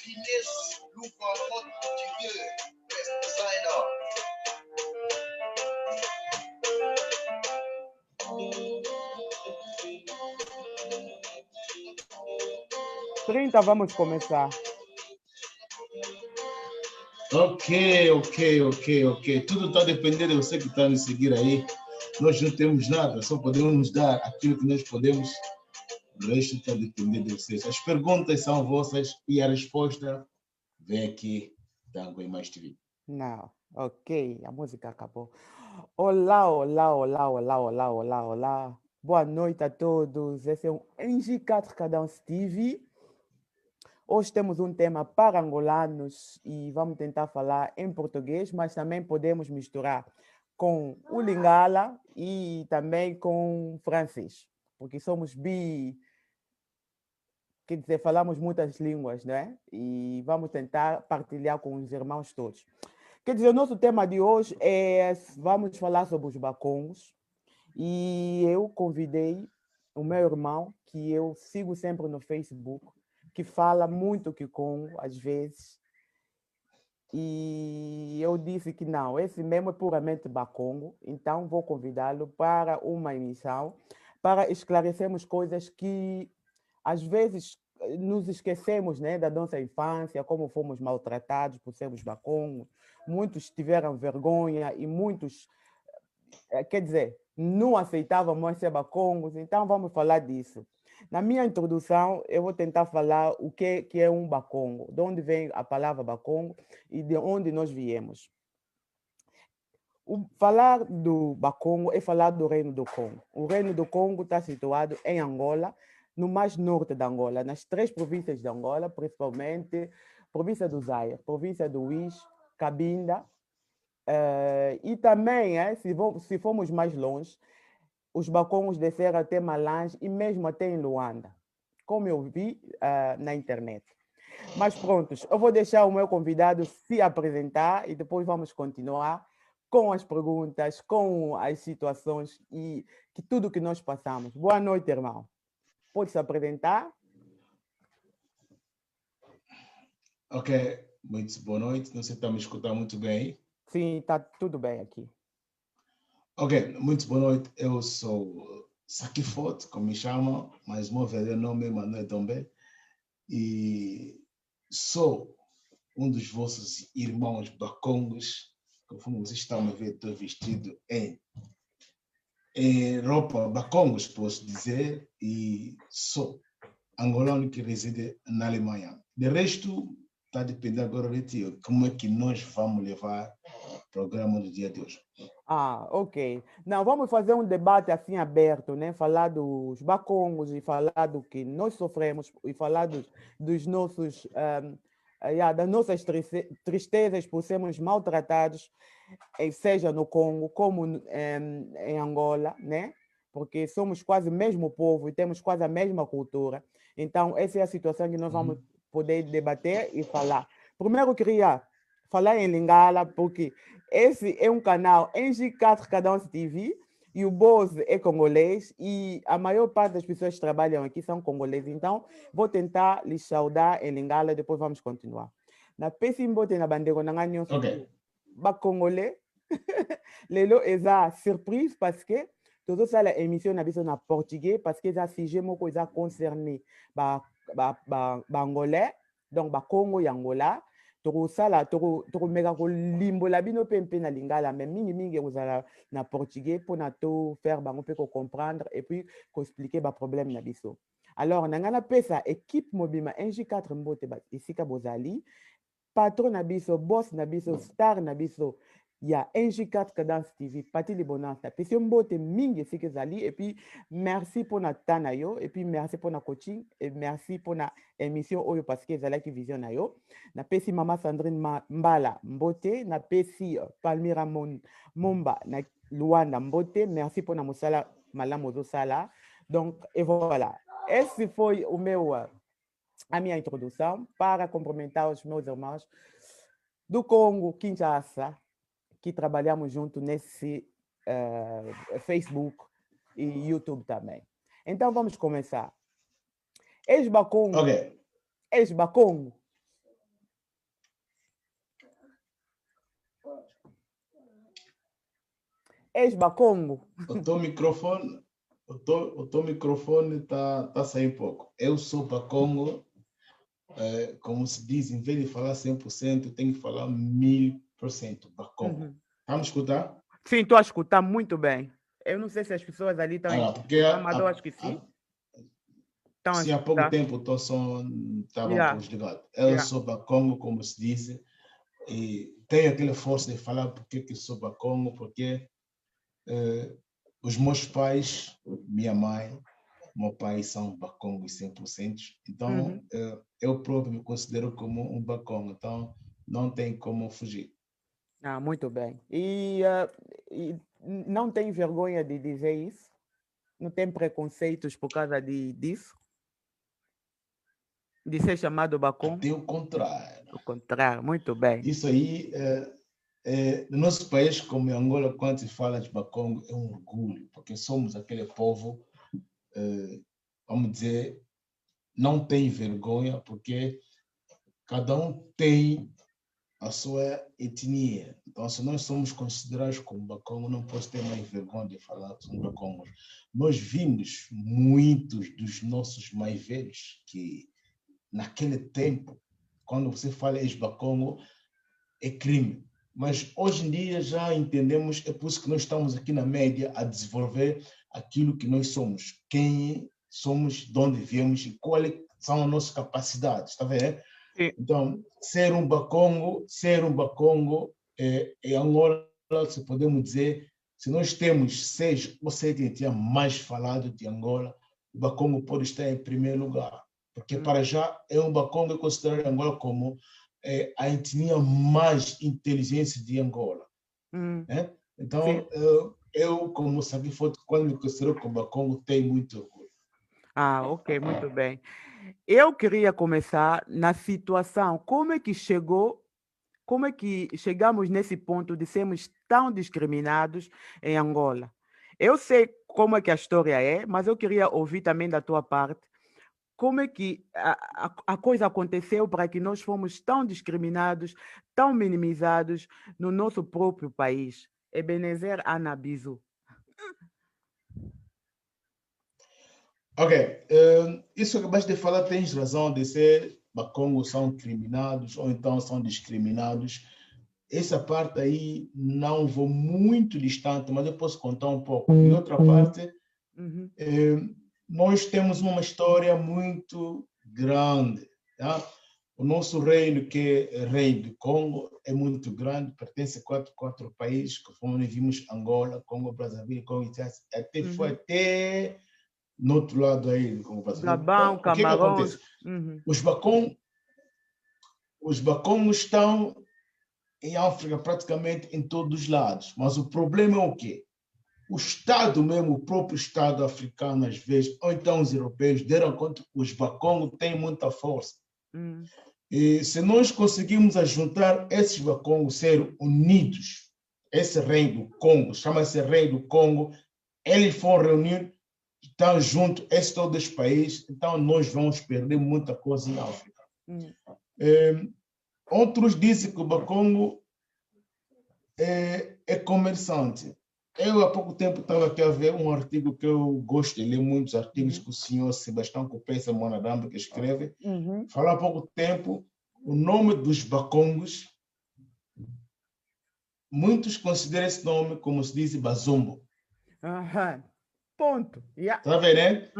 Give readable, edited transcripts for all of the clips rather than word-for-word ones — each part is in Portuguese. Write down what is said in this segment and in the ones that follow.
finesse, loupe en mode portugais, best designer. Vamos começar. Ok. Tudo está a depender de você que está a nos seguir aí. Nós não temos nada, só podemos dar aquilo que nós podemos. O resto está a depender de vocês. As perguntas são vossas e a resposta vem aqui da Água e Mais TV. Não, ok, a música acabou. Olá. Boa noite a todos. Esse é um NG4 Cadence TV. Hoje temos um tema para angolanos e vamos tentar falar em português, mas também podemos misturar com o Lingala e também com francês, porque somos quer dizer, falamos muitas línguas, né? E vamos tentar partilhar com os irmãos todos. Quer dizer, o nosso tema de hoje vamos falar sobre os bacongos e eu convidei o meu irmão, que eu sigo sempre no Facebook, que fala muito Kikongo, às vezes, e eu disse que não, esse mesmo é puramente bacongo, então vou convidá-lo para uma emissão para esclarecermos coisas que às vezes nos esquecemos, né, da nossa infância, como fomos maltratados por sermos bacongos, muitos tiveram vergonha e muitos, quer dizer, não aceitavam mais ser bacongos, então vamos falar disso. Na minha introdução, eu vou tentar falar o que é um bacongo, de onde vem a palavra bacongo e de onde nós viemos. Falar do bacongo é falar do Reino do Congo. O Reino do Congo está situado em Angola, no mais norte da Angola, nas 3 províncias de Angola, principalmente província do Zaire, província do Uís, Cabinda, e também, se formos mais longe, os bacongos desceram até Malange e mesmo até em Luanda, como eu vi na internet. Mas prontos, eu vou deixar o meu convidado se apresentar e depois vamos continuar com as perguntas, com as situações e tudo que nós passamos. Boa noite, irmão. Pode se apresentar? Ok, muito boa noite. Não sei se está me escutando muito bem. Sim, está tudo bem aqui. Ok, muito boa noite. Eu sou Sakifote, como me chamam, mas o meu verdadeiro nome é Manuel Dombe e sou um dos vossos irmãos bacongos, conforme vocês estão a ver, estou vestido em roupa bacongos, posso dizer, e sou angolano que reside na Alemanha. De resto, está dependendo agora de ti, como é que nós vamos levar o programa do dia de hoje. Ok. Não, vamos fazer um debate assim aberto, né? Falar dos bacongos e falar do que nós sofremos e falar dos nossos, das nossas tristezas por sermos maltratados, seja no Congo como em Angola, né? Porque somos quase o mesmo povo e temos quase a mesma cultura. Então, essa é a situação que nós vamos poder debater e falar. Primeiro, eu queria falar em Lingala, porque esse é um canal NG4 Cadence TV e o boss é congolês e a maior parte das pessoas que trabalham aqui são congoleses. Então, vou tentar lhes saudar em Lingala e depois vamos continuar. Na Pessimbote na bandeira na ganho ba congolais. Lelo eza surprise parce que tozo sala émission na biso na portugais parce que eza sujet moko eza concerné ba angolais donc ba Congo ya Angola. Tokosala tokomeka kolimbola bino mpe na lingala mais mingi kozala na portugais mpona to faire bango mpe comprendre et puis koexpliquer ba problème na biso. Alors nanga napesa équipe mobima NG4 mbote esika bozali patron na biso boss na biso star na biso ya NG4 Cadence TV Pati Libonanza pesi mbote mingi esika ezali et puis merci mpona temps na yo et puis merci mpona coaching et merci mpona émission oyo parce que ezalaki vision na yo napesi mama Sandrine Mbala mbote napesi Palmira Momba na Luanda mbote merci mpona mosala malamu ozosala donc et voilà esse foi o meu a minha introdução para cumprimentar os meus irmãos do Congo, Kinshasa, que trabalhamos junto nesse Facebook e YouTube também. Então vamos começar. Ex-Bacongo. Ok. Ex-Bacongo. Ex-Bakongo. O teu microfone, o teu microfone tá a sair pouco. Eu sou Bakongo, como se diz, em vez de falar 100%, tenho que falar 1000% Bakongo. Tá me escutar? Sim, estou a escutar muito bem. Eu não sei se as pessoas ali estão Ah, porque mas eu acho que sim. Estão a sim, há pouco escutar. tempo o teu som estava um pouco desligado. Eu sou Bakongo, como se diz, e tenho aquela força de falar porque que sou Bakongo, porque os meus pais, minha mãe, meu pai são Bakongos 100%, então eu próprio me considero como um Bakongo, então não tem como fugir. Ah, muito bem. E não tem vergonha de dizer isso? Não tem preconceitos por causa disso? De ser chamado Bakongo? Até o contrário. O contrário, muito bem. Isso aí, no nosso país, como em Angola, quando se fala de Bakongo, é um orgulho, porque somos aquele povo, vamos dizer, não tem vergonha, porque cada um tem a sua etnia. Então, se nós somos considerados como Bakongo, não posso ter mais vergonha de falar que somos Bakongos. Nós vimos muitos dos nossos mais velhos que, naquele tempo, quando você fala ex-Bakongo, é crime. Mas hoje em dia já entendemos, é por isso que nós estamos aqui na média a desenvolver aquilo que nós somos, quem somos, de onde viemos e quais são as nossas capacidades, está vendo? Sim. Então, ser um Bakongo é Angola, se podemos dizer, se nós temos 6 ou 7 etnias mais falado de Angola, o Bakongo pode estar em primeiro lugar, porque para já um Bakongo é considerado em Angola como a etnia mais inteligente de Angola. Né? Então, eu, como Sakifoto, quando me considero como Bakongo, tenho muito orgulho. Ah, ok, muito bem. Eu queria começar na situação, como é que chegamos nesse ponto de sermos tão discriminados em Angola? Eu sei como é que a história é, mas eu queria ouvir também da tua parte como é que a coisa aconteceu para que nós fomos tão discriminados, tão minimizados no nosso próprio país. Ebenezer Anabizu. Ok, isso que acabaste de falar, tens razão de ser Bakongos são criminados ou então são discriminados. Essa parte aí não vou muito distante, mas eu posso contar um pouco. E outra parte, nós temos uma história muito grande. Tá? O nosso reino, que é o Reino do Congo, é muito grande, pertence a quatro países, que como nós vimos Angola, Congo, Brazzaville, Congo, até foi até no outro lado aí do Congo, Brazzaville. Gabão, O que é que acontece? Os Bakongos estão em África praticamente em todos os lados, mas o problema é o quê? O Estado mesmo, o próprio Estado africano, às vezes, ou então os europeus, deram conta que os Bakongos têm muita força. E se nós conseguirmos juntar esses Bakongos ser unidos, esse reino do Congo, chama-se Reino do Congo, eles foram reunir, estão juntos, esses todos os países, então nós vamos perder muita coisa em África. Outros dizem que o Bakongo é comerciante. Eu, há pouco tempo, estava aqui a ver um artigo que eu gosto de ler, muitos artigos que o senhor Sebastião Copessa Monadamba que escreve. Falou há pouco tempo o nome dos Bakongos. Muitos consideram esse nome, como se diz, Bazombo. Ponto. Está vendo, né?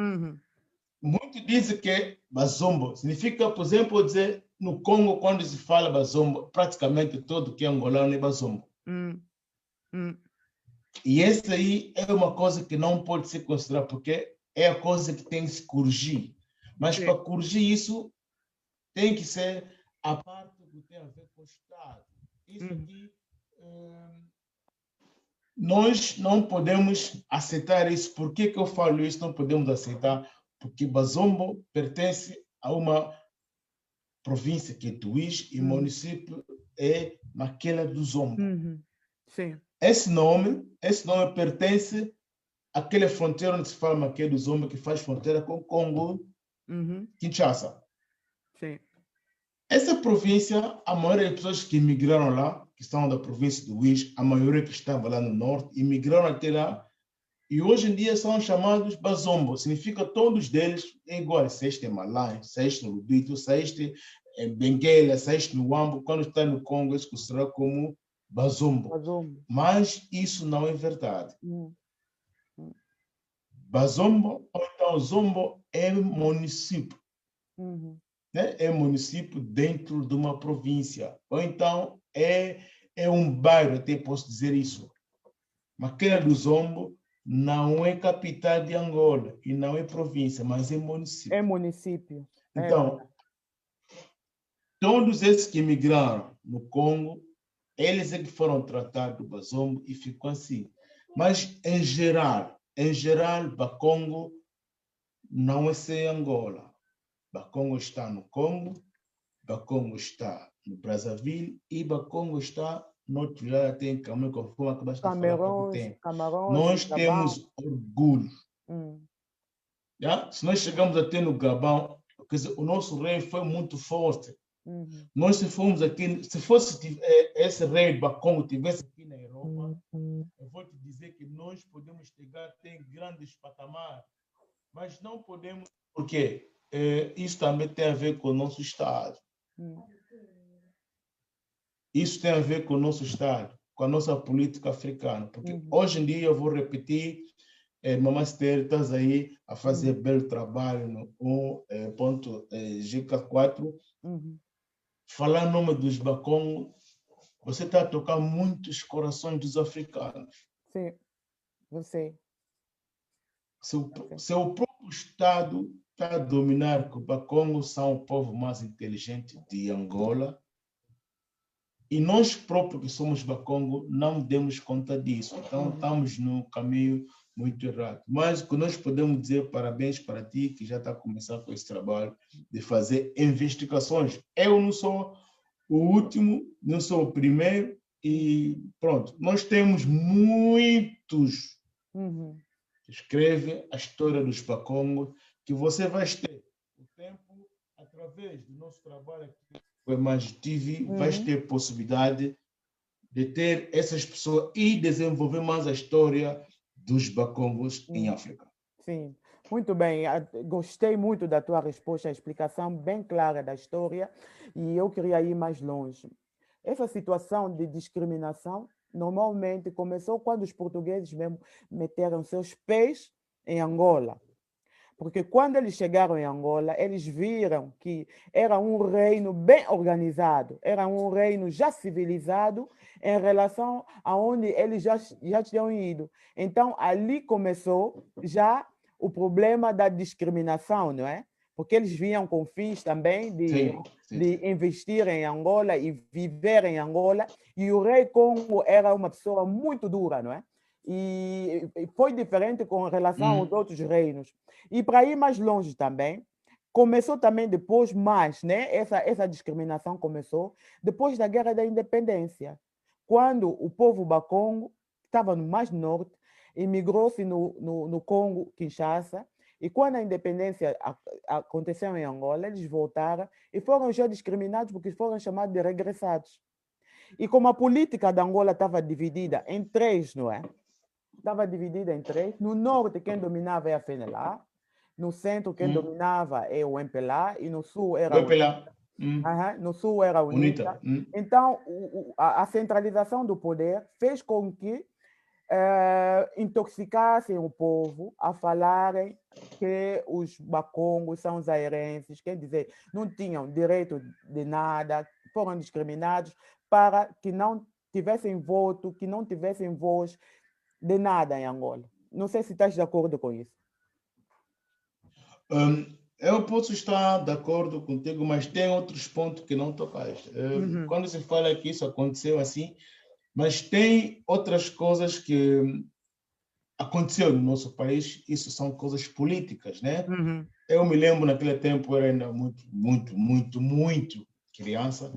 Muitos dizem que Bazombo significa, por exemplo, dizer, no Congo, quando se fala Bazombo, praticamente todo que é angolano é Bazombo. E essa aí é uma coisa que não pode ser considerada, porque é a coisa que tem que se corrigir. Mas para corrigir isso, tem que ser a parte que tem a ver com o Estado. Isso aqui, nós não podemos aceitar isso. Por que eu falo isso? Não podemos aceitar, porque Bazombo pertence a uma província que é Tuís e o município é Maquela do Zombo. Sim. Esse nome pertence àquela fronteira onde se fala Maquela do Zombo, que faz fronteira com o Congo, Kinshasa. Sim. Essa província, a maioria das pessoas que migraram lá que são da província do Luís, a maioria que estava lá no norte, imigraram até lá, e hoje em dia são chamados Bazombo. Significa todos deles é igual. Se este é Malai, se este é Lubito, se este é Benguela, se este no Uambo, quando está no Congo, isso será como Bazombo. Bazombo. Mas isso não é verdade. Hum. Bazombo, ou então Zombo, é município. Uhum. Né? É município dentro de uma província. Ou então é um bairro, até posso dizer isso. Maquena do Zombo não é capital de Angola e não é província, mas é município. É município. Então, todos esses que migraram no Congo, eles é que foram tratados do Bazombo e ficou assim. Mas, em geral, Bakongo não é sem Angola. Bakongo está no Congo, Bakongo está no Brazzaville e Bakongo está no outro lado, até em Camarões, conforme acabaste de falar há pouco tempo. Nós temos orgulho. Se nós chegamos até no Gabão, quer dizer, o nosso rei foi muito forte. Nós, se fomos aqui, se fosse esse rei de Bakongo tivesse aqui na Europa, eu vou te dizer que nós podemos chegar até grandes patamares, mas não podemos, porque isso também tem a ver com o nosso Estado. Isso tem a ver com o nosso Estado, com a nossa política africana, porque hoje em dia, eu vou repetir, Mamãe Esther, estás aí a fazer belo trabalho no ponto GK4, falar em nome dos Bakongo, você está a tocar muitos corações dos africanos. Sim, eu sei. Se o próprio Estado está a dominar que o Bakongo são o povo mais inteligente de Angola, e nós próprios que somos Bakongo não demos conta disso. Então, estamos no caminho muito errado. Mas o que nós podemos dizer, parabéns para ti, que já está a começar com esse trabalho de fazer investigações. Eu não sou o último, não sou o primeiro, e pronto. Nós temos muitos que escrevem a história dos Bakongo, que você vai ter o tempo, através do nosso trabalho aqui, o Imagem TV, vais ter possibilidade de ter essas pessoas e desenvolver mais a história dos Bakongos em África. Sim, muito bem. Gostei muito da tua resposta, a explicação bem clara da história, e eu queria ir mais longe. Essa situação de discriminação normalmente começou quando os portugueses mesmo meteram seus pés em Angola. Porque quando eles chegaram em Angola, eles viram que era um reino bem organizado, era um reino já civilizado em relação a onde eles já tinham ido. Então, ali começou já o problema da discriminação, não é? Porque eles vinham com fins também de investir em Angola e viver em Angola, e o rei Congo era uma pessoa muito dura, não é? E foi diferente com relação aos outros reinos. E para ir mais longe também, começou também depois mais, né? Essa discriminação começou depois da Guerra da Independência, quando o povo Bakongo, que estava no mais norte, imigrou-se no Congo, Kinshasa, e quando a independência aconteceu em Angola, eles voltaram e foram já discriminados porque foram chamados de regressados. E como a política da Angola estava dividida em três, não é? Estava dividida em três. No norte, quem dominava é a FNLA. No centro, quem dominava é o MPLA. E no sul era o MPLA. No sul era o UNITA. Então, a centralização do poder fez com que intoxicassem o povo a falarem que os Bakongos são zairenses, quer dizer, não tinham direito de nada, foram discriminados para que não tivessem voto, que não tivessem voz de nada em Angola. Não sei se estás de acordo com isso. Eu posso estar de acordo contigo, mas tem outros pontos que não tocaste. Quando se fala que isso aconteceu assim, mas tem outras coisas que aconteceu no nosso país, isso são coisas políticas, né? Eu me lembro, naquele tempo, eu era ainda muito criança,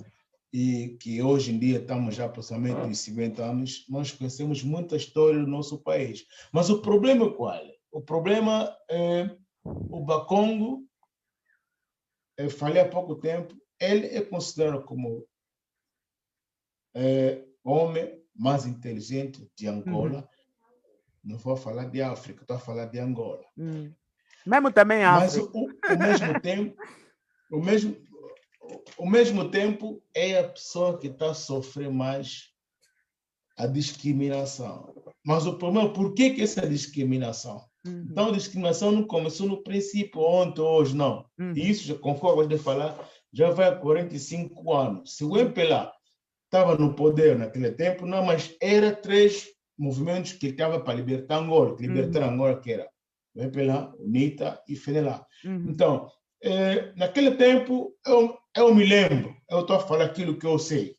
e que hoje em dia estamos já aproximadamente uns 50 anos, nós conhecemos muita história do nosso país. Mas o problema é qual? O problema é o Bakongo, eu falei há pouco tempo, ele é considerado como homem mais inteligente de Angola. Não vou falar de África, estou a falar de Angola. Mesmo também a Mas África. ao mesmo tempo, é a pessoa que está a sofrer mais a discriminação. Mas o problema, por que essa discriminação? Então, a discriminação não começou no princípio, ontem, hoje, não. E isso, já, conforme de falar, já vai há 45 anos. Se o MPLA estava no poder naquele tempo, não, mas era 3 movimentos que estavam para libertar Angola, que era o MPLA, o NITA e o FENELA. Então, naquele tempo, eu me lembro, eu estou a falar aquilo que eu sei.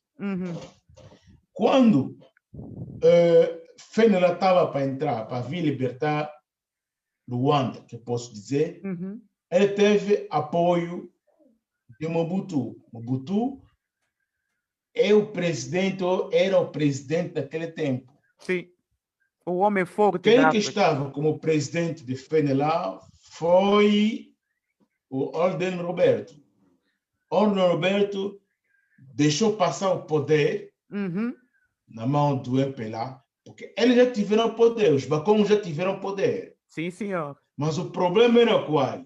Quando FENELA estava para entrar, para vir libertar Luanda, que posso dizer, ele teve apoio de Mobutu. Mobutu era o presidente daquele tempo. Sim. O homem forte. Quem que estava como presidente de FENELA foi o Orden Roberto. Orden Roberto deixou passar o poder na mão do MPLA, porque eles já tiveram poder, os bacongos já tiveram poder. Sim, senhor. Mas o problema era qual?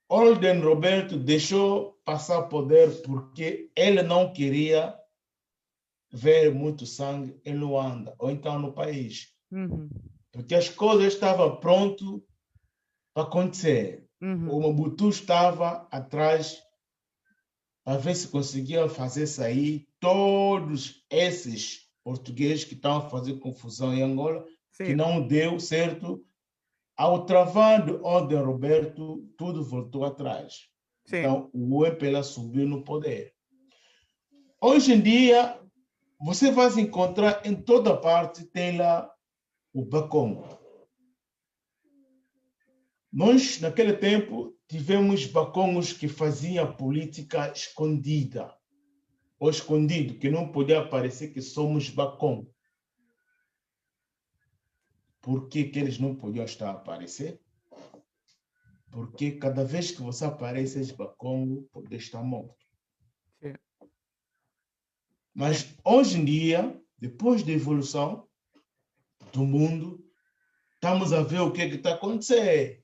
Orden Roberto deixou passar o poder porque ele não queria ver muito sangue em Luanda, ou então no país. Porque as coisas estavam prontas para acontecer. O Mobutu estava atrás para ver se conseguia fazer sair todos esses portugueses que estavam a fazer confusão em Angola, que não deu certo. Ao travar do Orden Roberto, tudo voltou atrás. Então, o MPLA subiu no poder. Hoje em dia, você vai se encontrar em toda parte, tem lá o Bakongo. Nós, naquele tempo, tivemos bacongos que faziam política escondida, ou escondido, que não podia parecer que somos bacongo. Por que eles não podiam estar a aparecer? Porque cada vez que você aparece, esse bacongo pode estar morto. Mas hoje em dia, depois da evolução do mundo, estamos a ver o que está acontecendo.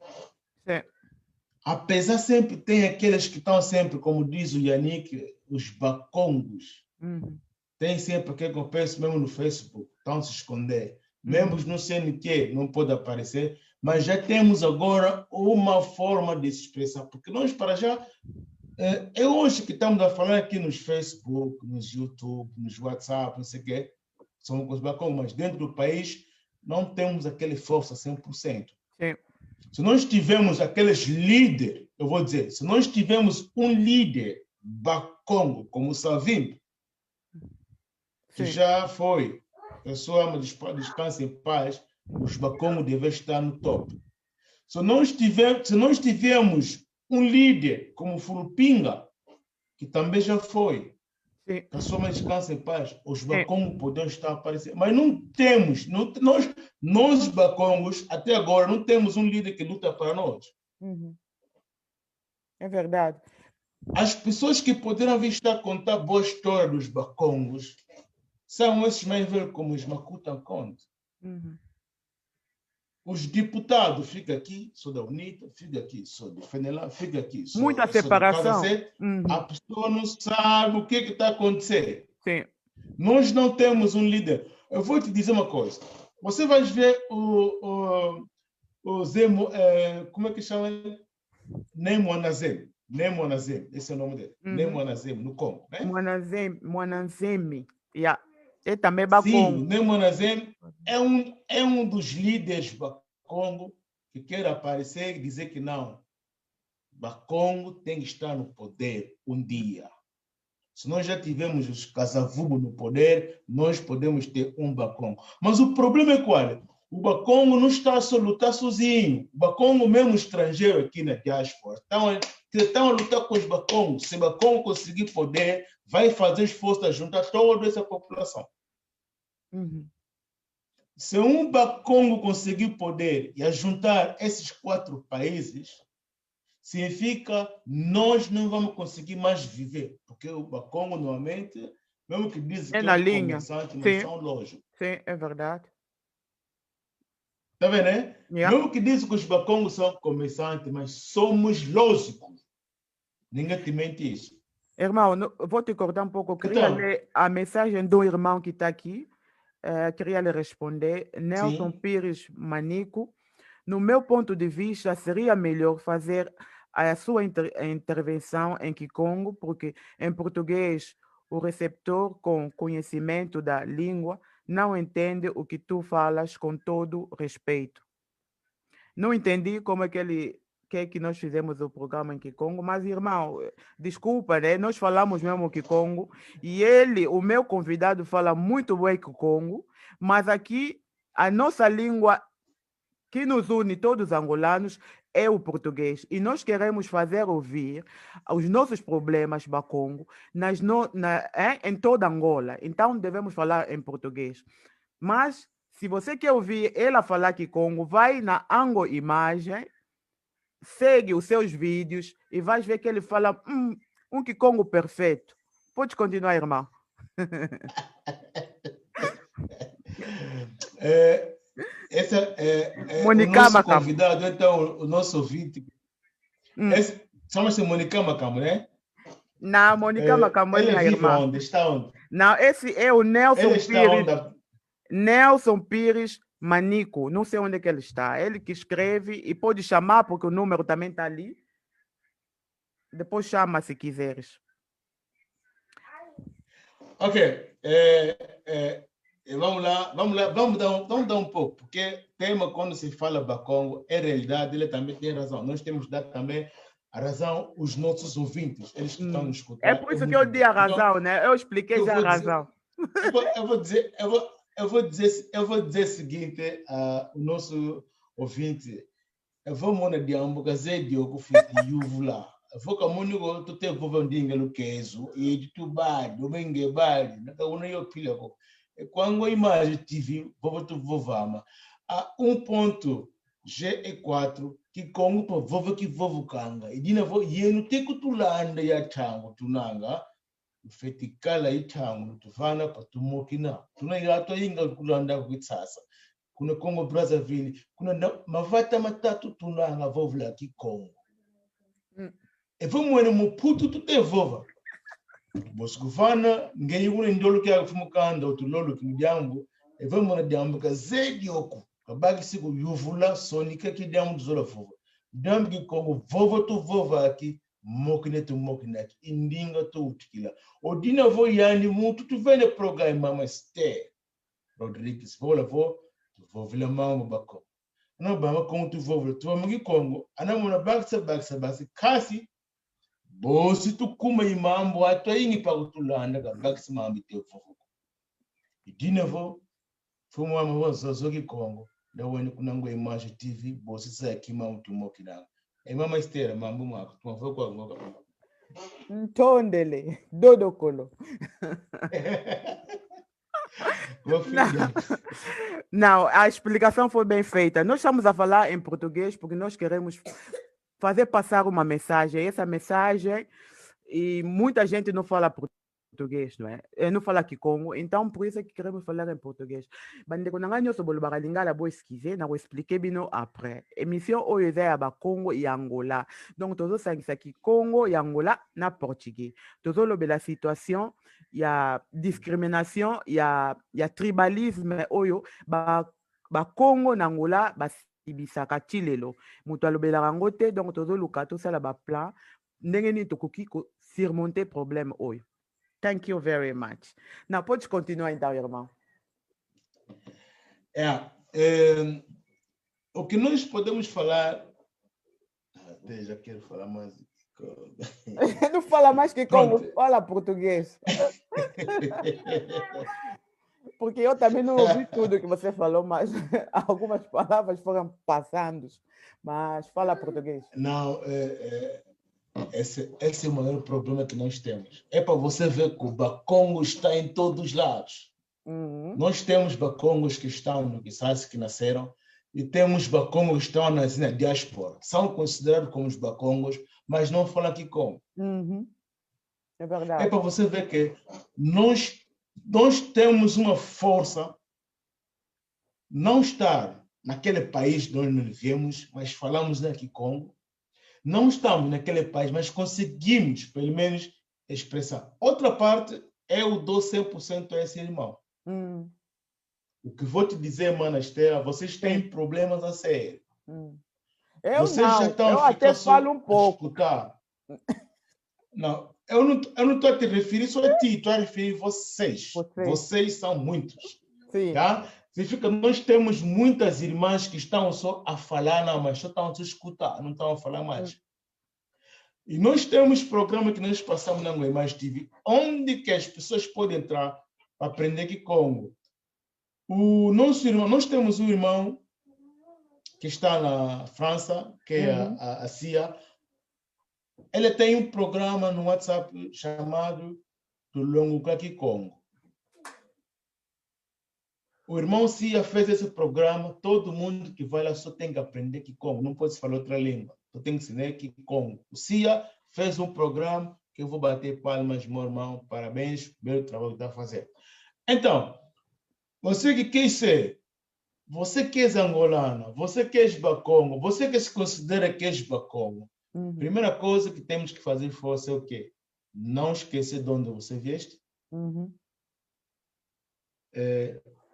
Apesar sempre tem aqueles que estão sempre, como diz o Yannick, os bacongos. Tem sempre aquele que eu penso mesmo no Facebook, estão a se esconder. Membros no CNQ não pode aparecer, mas já temos agora uma forma de se expressar, porque nós para já, é hoje que estamos a falar aqui nos Facebook, nos YouTube, nos WhatsApp, não sei o quê, somos com os bacongos, mas dentro do país não temos aquele força 100%. Se nós tivermos aqueles líderes, eu vou dizer, se nós tivermos um líder bacongo como o Savimbi, que já foi, pessoa descansa em paz, os bacongos devem estar no topo. Se nós tivermos um líder como o Furupinga, que também já foi, pessoa descansa em paz, os bacongos podem estar aparecendo. Mas não temos, nós bacongos, até agora, não temos um líder que luta para nós. É verdade. As pessoas que poderão vir estar a contar boa história dos bacongos são esses mais velhos como os Makuta Conte. Os deputados ficam aqui, sou da UNITA, fica aqui, sou do FENELA, fica aqui, sou muita do separação. A pessoa não sabe o que está acontecendo. Nós não temos um líder. Eu vou te dizer uma coisa. Você vai ver o Zemo, como é que chama ele? Nemo Anazem. Nemo Anazem, esse é o nome dele. Nemo Anazem, no Congo. Né? Mwanazemi. É também bacongo. Sim, Nemo Anazem é um dos líderes bacongo que quer aparecer e dizer que não. Bacongo tem que estar no poder um dia. Se nós já tivemos os Kasavubu no poder, nós podemos ter um bacongo. Mas o problema é qual? O bacongo não está a lutar sozinho. O bacongo, mesmo estrangeiro aqui na diáspora, estão a lutar com os bacongos. Se o bacongo conseguir poder, vai fazer esforço a juntar toda essa população. Se um bacongo conseguir poder e a juntar esses 4 países, significa nós não vamos conseguir mais viver, porque o bacongo normalmente mesmo que dizem É que na é um linha. comerciante, mas Sim. são lógicos. Sim, é verdade. Tá vendo, né? Yeah. Mesmo que dizem que os bacongos são comerciantes, mas somos lógicos. Ninguém te mente isso. Irmão, vou te cortar um pouco. Eu queria Então, ler a mensagem do irmão que está aqui. Queria lhe responder. Nelson sim, Pires Manico. No meu ponto de vista, seria melhor fazer a sua intervenção em Kikongo, porque em português o receptor com conhecimento da língua não entende o que tu falas com todo respeito. Não entendi como é que ele quer que nós fizemos o programa em Kikongo, mas, irmão, desculpa, né? Nós falamos mesmo Kikongo e ele, o meu convidado, fala muito bem Kikongo, mas aqui a nossa língua que nos une todos os angolanos é o português. E nós queremos fazer ouvir os nossos problemas Bakongo em toda Angola. Então, devemos falar em português. Mas, se você quer ouvir ela falar Kikongo, vai na Ango Imagem, segue os seus vídeos e vais ver que ele fala um Kikongo perfeito. Pode continuar, irmão. Esse é o Monica nosso Macambo. convidado, então, o nosso ouvinte. Chama-se Monica Macambo, né? Não, Monica Macambo é Ele minha vive irmã. onde? Está onde? Não, esse é o Nelson Ele está Pires. onde? Nelson Pires Manico. Não sei onde é que ele está. Ele que escreve e pode chamar, porque o número também está ali. Depois chama se quiseres. Ok. Vamos lá, vamos dar um pouco, porque tema quando se fala Bakongo, é realidade, ele também tem razão. Nós temos de dar também a razão aos nossos ouvintes, eles que estão nos escutando. É por isso que eu dei a razão, né? Eu expliquei já a razão. Eu vou dizer o seguinte ao nosso ouvinte. Eu vou mandar de ambugazer de ogo fiti yuvula. Vou camunigo tu te vou vendinga no queso e de tu bad, o menge bad, na ka una yo pila ko. Quando a imagem TV, vou vama. A ponto G4 que Congo para vova que vovo kanga. E dina vo yenu te kutulanda ya tango tunanga. Fetikala itango tuvana patumokina. Tuna yato inga kulanda kwitsasa. Kuna Congo Brazzaville, kuna mavata matatu tunanga vovla ki Congo. E vamos no puto tu te vova. Boskufana ngenyi kune ndolo kya kufumukanda utulolo kimjangu e vamos na diambu ka zedi oku kabaki siku yuvula sonika ki diambu zola vova. Diambu ki Congo vova tu vova aki mokine tu mokine aki indinga tu utikila. Odina vo yani mutu tu vene programa mama ste. Rodrigues vola vo vovila mango bako. Ano bama Congo tu vovila tu vama ki Congo ana mona baksa basi kasi bosi tu kuma imambo ato ingi pa kutulanda ka baksa mambi te vovo. Idine vo fumu wa mwa zozoki Congo da wani kunango image TV bosi sa kima mtu mokina. Mama Esther mambo mwako tumafo kwa ngoka. Ntondele dodokolo. Não, a explicação foi bem feita. Nós estamos a falar em português porque nós queremos fazer passar uma mensagem. Essa mensagem, e muita gente não fala português, não é? Não fala Kikongo, então por isso é que queremos falar em português. Bandeko nanga nyoso bolobaka lingala bo esquiser, na expliquer bino après. Émission oyo eza ya Bakongo et Angola. Donc tozo sangisa Kikongo et Angola na portugais. Tozo lobela situation ya discrimination, ya tribalisme oyo Bakongo na Angola basibisaka tilelo. Mutu alobelaka yango te, donc tozoluka tosala baplan ndenge nini tokoki surmonter problème oyo. Thank you very much. Now, pode continuar então, irmão. O que nós podemos falar... Até já quero falar mais. Não fala mais que como, fala português. Porque eu também não ouvi tudo que você falou, mas algumas palavras foram passando. Mas fala português. Não, esse é o maior problema que nós temos. É para você ver que o Bakongo está em todos os lados. Nós temos Bakongos que estão no Kisasi, que nasceram, e temos Bakongos que estão na diáspora. São considerados como os Bakongos, mas não falam Kikongo. É verdade. É para você ver que nós nós temos uma força, não estar naquele país de onde nós viemos, mas falamos aqui Congo, não estamos naquele país, mas conseguimos, pelo menos, expressar. Outra parte, eu dou 100% a esse irmão. O que vou te dizer, Mana Estela, vocês têm problemas a sério. Eu Vocês não, já estão eu a ficar até só falo um a pouco. escutar. Não, eu não estou a te referir só a ti, estou a referir vocês. Vocês são muitos. Sim. Tá? Significa que nós temos muitas irmãs que estão só a falar, não, mas só estão a escutar, não estão a falar mais. E nós temos programa que nós passamos na Mais TV, onde que as pessoas podem entrar para aprender Kikongo. O nosso irmão, nós temos um irmão que está na França, que é a Cia. Ele tem um programa no WhatsApp chamado do Longo Kikongo. O irmão Cia fez esse programa, todo mundo que vai lá só tem que aprender Kikongo, não pode falar outra língua, só tem que ensinar Kikongo. O Cia fez um programa que eu vou bater palmas, meu irmão, parabéns pelo trabalho que está fazendo. Então, você que quer ser, você que é angolana, você que é bacongo, você que se considera que é bacongo, primeira coisa que temos que fazer força é o quê? Não esquecer de onde você vieste.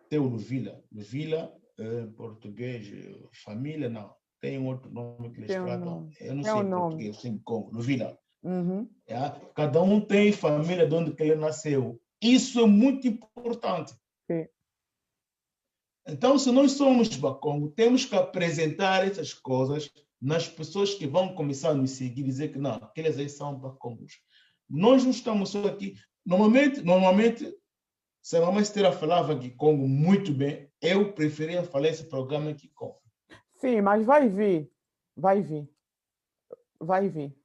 Tem o Luvila. Luvila, em português, família, não. Tem um outro nome que eles tratam. Eu não sei em português, tem como. Luvila. Cada um tem família de onde que ele nasceu. Isso é muito importante. Sim. Então, se nós somos bacongo, temos que apresentar essas coisas nas pessoas que vão começar a nos seguir e dizer que não, aqueles aí são bacongos. Nós não estamos só aqui. Normalmente, se a mamãe Estela falava Kikongo muito bem, eu preferia falar esse programa Kikongo. Sim, mas vai vir. Vai vir. Vai vir.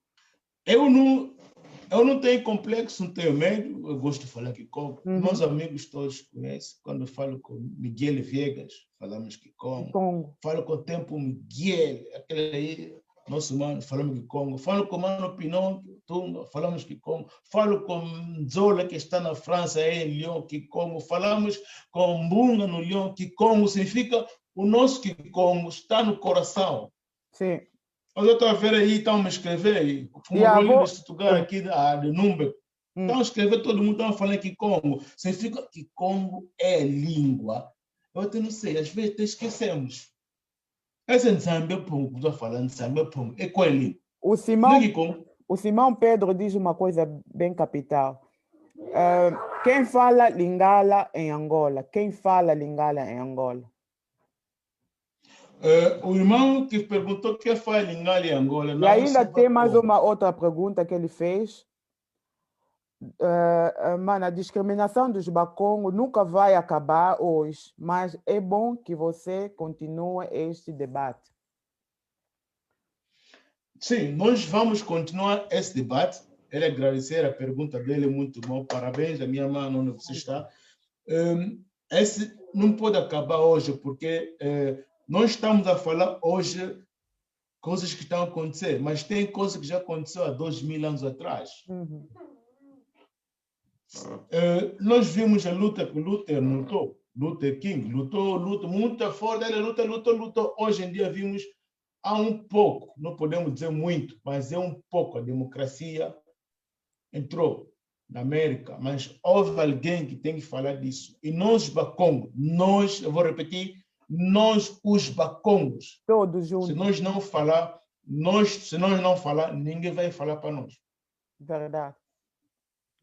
Eu não tenho complexo, não tenho medo, eu gosto de falar Kikongo. Meus amigos todos conhecem. Quando eu falo com Miguel Viegas, falamos Kikongo. Falo com o Tempo Miguel, aquele aí, nosso mano, falamos Kikongo. Falo com o Mano Pinocchio, Tunga, falamos Kikongo. Falo com Zola, que está na França, em Lyon, Kikongo. Falamos com Mbunga, no Lyon, Kikongo. Significa o nosso Kikongo está no coração. Sim. Eu estou a ver aí, estão a me escrever, como o deste lugar aqui de Número. Estão a escrever, todo mundo está falando Kikongo. Significa que Kikongo é língua. Eu até não sei, às vezes até esquecemos. Esse Nzambe Pungo, estou falando Nzambe Pungo, é qual é língua? O Simão Pedro diz uma coisa bem capital. Quem fala Lingala em Angola? Quem fala Lingala em Angola? O irmão que perguntou quem fala Lingala em Angola. E ainda tem mais uma outra pergunta que ele fez. Mano, a discriminação dos bacongos nunca vai acabar hoje, mas é bom que você continue este debate. Sim, nós vamos continuar esse debate. Ele agradecer a pergunta dele, muito bom. Parabéns, a minha mãe, onde você está. Esse não pode acabar hoje, porque nós estamos a falar hoje coisas que estão a acontecer, mas tem coisas que já aconteceu há 2000 anos atrás. Nós vimos a luta que Luther lutou, Luther King lutou muito forte, ele lutou. Hoje em dia vimos há um pouco, não podemos dizer muito, mas é um pouco, a democracia entrou na América, mas houve alguém que tem que falar disso. E nós, bacongos, eu vou repetir, nós, os bacongos, todos juntos. Se nós não falar, ninguém vai falar para nós. Verdade.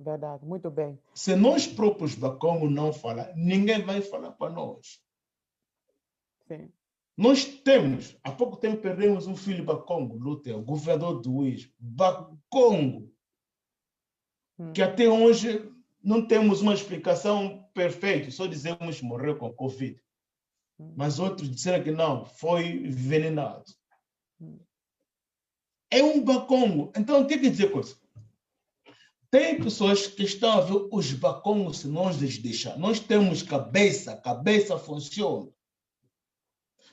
Verdade, muito bem. Se nós próprios bacongos não falar, ninguém vai falar para nós. Sim. Nós temos, há pouco tempo perdemos um filho bacongo, Luther, o governador do Uís, bacongo, que até hoje não temos uma explicação perfeita, só dizemos que morreu com Covid. Mas outros disseram que não, foi envenenado. É um bacongo. Então, tem que dizer coisa. Tem pessoas que estão a ver os bacongos se nós lhes deixar. Nós temos cabeça, cabeça funciona.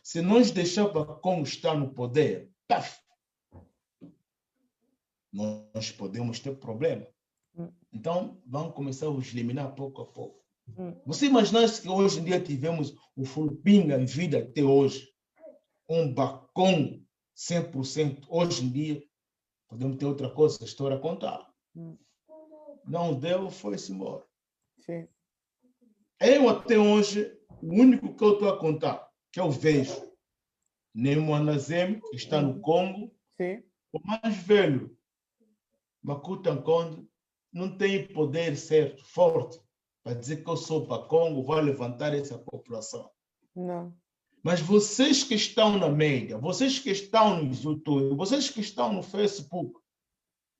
Se nós deixar o bacongo estar no poder, paf, nós podemos ter problema. Então, vamos começar a os eliminar pouco a pouco. Você imagina que hoje em dia tivemos o Fulpinga em vida até hoje, um bacon 100%, hoje em dia, podemos ter outra coisa, a história a contar. Não deu, foi-se embora. Sim. Eu até hoje, o único que eu estou a contar, que eu vejo, Nemo Anazem, que está no Congo, Sim. o mais velho, Makuta Nkonde, não tem poder certo, forte, para dizer que eu sou para Congo, vou levantar essa população. Não. Mas vocês que estão na mídia, vocês que estão no YouTube, vocês que estão no Facebook,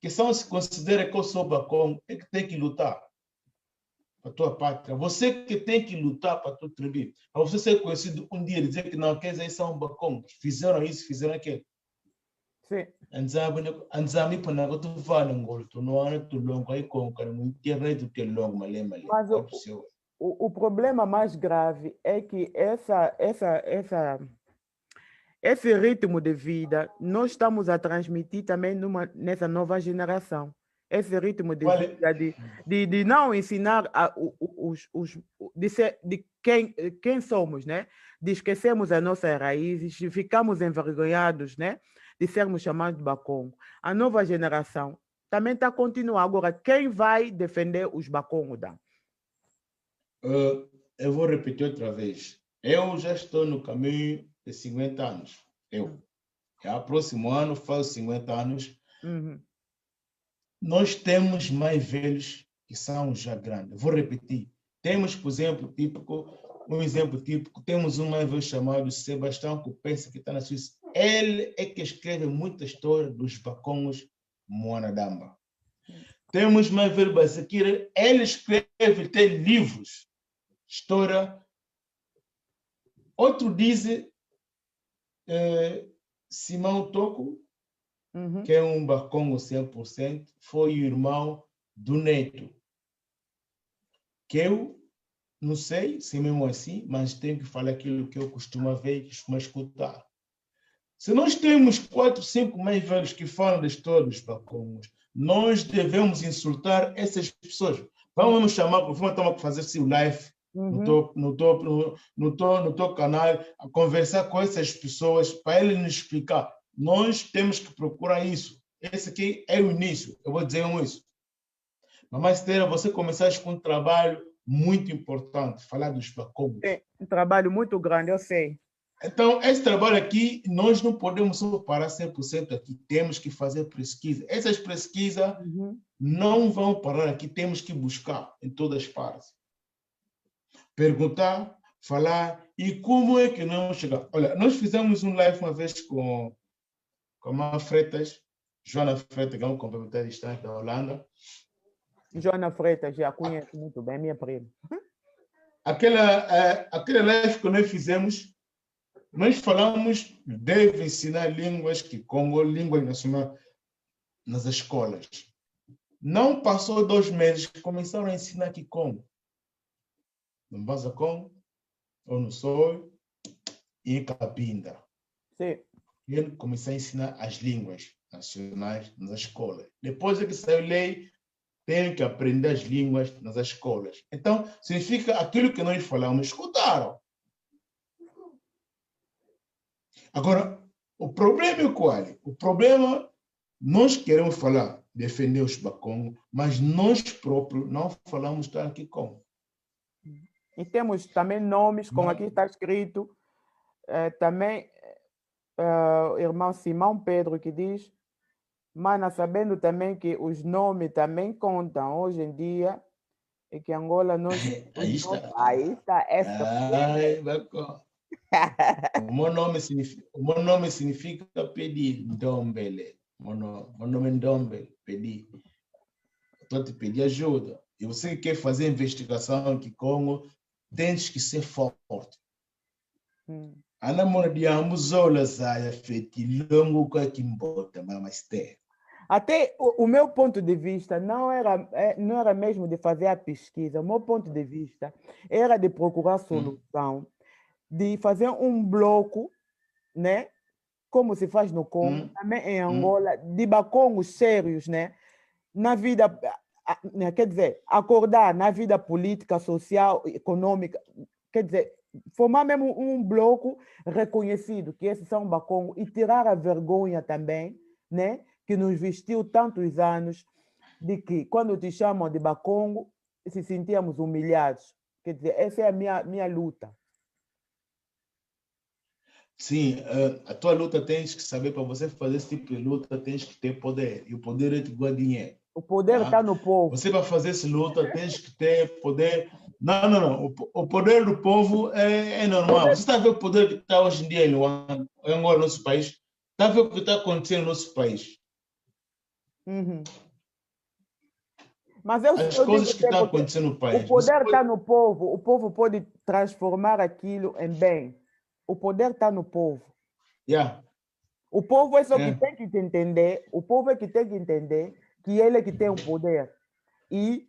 que são se considera que eu sou para Congo, é que tem que lutar para a tua pátria. Você que tem que lutar para a tua tribo. Para você ser conhecido um dia e dizer que não, aqueles aí são bacon, fizeram isso, fizeram aquilo. Sim. Anzami para não tu vale ngol, tu não é tu longo aí com cara, no internet tu tem longo malé. Mas o problema mais grave é que esse ritmo de vida nós estamos a transmitir também nessa nova geração. Esse ritmo de vida de não ensinar de quem somos, né? De esquecermos as nossas raízes, de ficarmos envergonhados, né? De sermos chamados de bacon. A nova geração também está continuando. Agora, quem vai defender os bacongos? Eu vou repetir outra vez. Eu já estou no caminho de 50 anos. Já próximo ano faço 50 anos. Nós temos mais velhos que são já grandes. Vou repetir. Temos, por exemplo, um exemplo típico, temos um mais velho chamado Sebastião Cupessa, que está na Suíça. Ele é que escreve muita história dos bacongos Moanadamba. Temos mais velho Basaquira, ele escreve, tem livros, história. Outro diz Simão Toco, que é um bacongo 100%, foi o irmão do Neto. Que eu não sei se é mesmo assim, mas tenho que falar aquilo que eu costumo ver, costumo escutar. Se nós temos 4, 5 mais velhos que falam da história dos bacongos, nós devemos insultar essas pessoas. Vamos chamar, vamos fazer assim o live no teu canal, a conversar com essas pessoas para eles nos explicar. Nós temos que procurar isso. Esse aqui é o início. Eu vou dizer isso. Mamãe Estela, você começaste com um trabalho muito importante, falar dos bacongos. É um trabalho muito grande, eu sei. Então, esse trabalho aqui, nós não podemos só parar 100% aqui. Temos que fazer pesquisa. Essas pesquisas não vão parar aqui. Temos que buscar em todas as partes. Perguntar, falar e como é que nós vamos chegar. Olha, nós fizemos um live uma vez com a Freitas, Joana Freitas, que é um complementar distante da Holanda. Joana Freitas, já conheço muito bem, minha prima. Aquela live que nós fizemos, nós falamos, deve ensinar línguas que Congo, língua nacional, nas escolas. Não passou 2 meses que começaram a ensinar que Congo. No Bazacom, ou no Sol, e em Cabinda. Sim. Ele começou a ensinar as línguas nacionais nas escolas. Depois é que saiu lei, tem que aprender as línguas nas escolas. Então, significa aquilo que nós falamos, escutaram. Agora, o problema é qual? O problema, nós queremos falar, defender os bacongos, mas nós próprios não falamos tal aqui como. E temos também nomes, como aqui está escrito, também o irmão Simão Pedro que diz, mas sabendo também que os nomes também contam hoje em dia, e que Angola nós... Aí está. Aí está essa. Ai, bacana. O meu nome significa pedir, Ndombele. Meu nome é Ndombele, pedir. Estou a te pedir ajuda. E você que quer fazer investigação aqui Congo, tens que ser forte. Ana mona de ambuzola saia feiti longo com aqui embota, mas tem. Até o meu ponto de vista não era mesmo de fazer a pesquisa. O meu ponto de vista era de procurar solução, de fazer um bloco, né? Como se faz no Congo, também em Angola, de bacongos sérios, né? Na vida, quer dizer, acordar na vida política, social, econômica, quer dizer, formar mesmo um bloco reconhecido, que esse São Bacongo, e tirar a vergonha também, né, que nos vestiu tantos anos, de que quando te chamam de Bacongo, se sentíamos humilhados. Quer dizer, essa é a minha luta. Sim, a tua luta tens que saber, para você fazer esse tipo de luta, tens que ter poder. E o poder é te dar dinheiro. O poder está no povo. Você para fazer essa luta, tens que ter poder. Não. O poder do povo é normal. Você está a ver o poder que está hoje em dia em Luanda, em Angola, no nosso país? Está a ver o que está acontecendo no nosso país? Uhum. Mas As coisas que estão acontecendo no país. O poder está no povo. O povo pode transformar aquilo em bem. O poder está no povo. Yeah. O povo é só que tem que entender. O povo é que tem que entender que ele é que tem o poder. E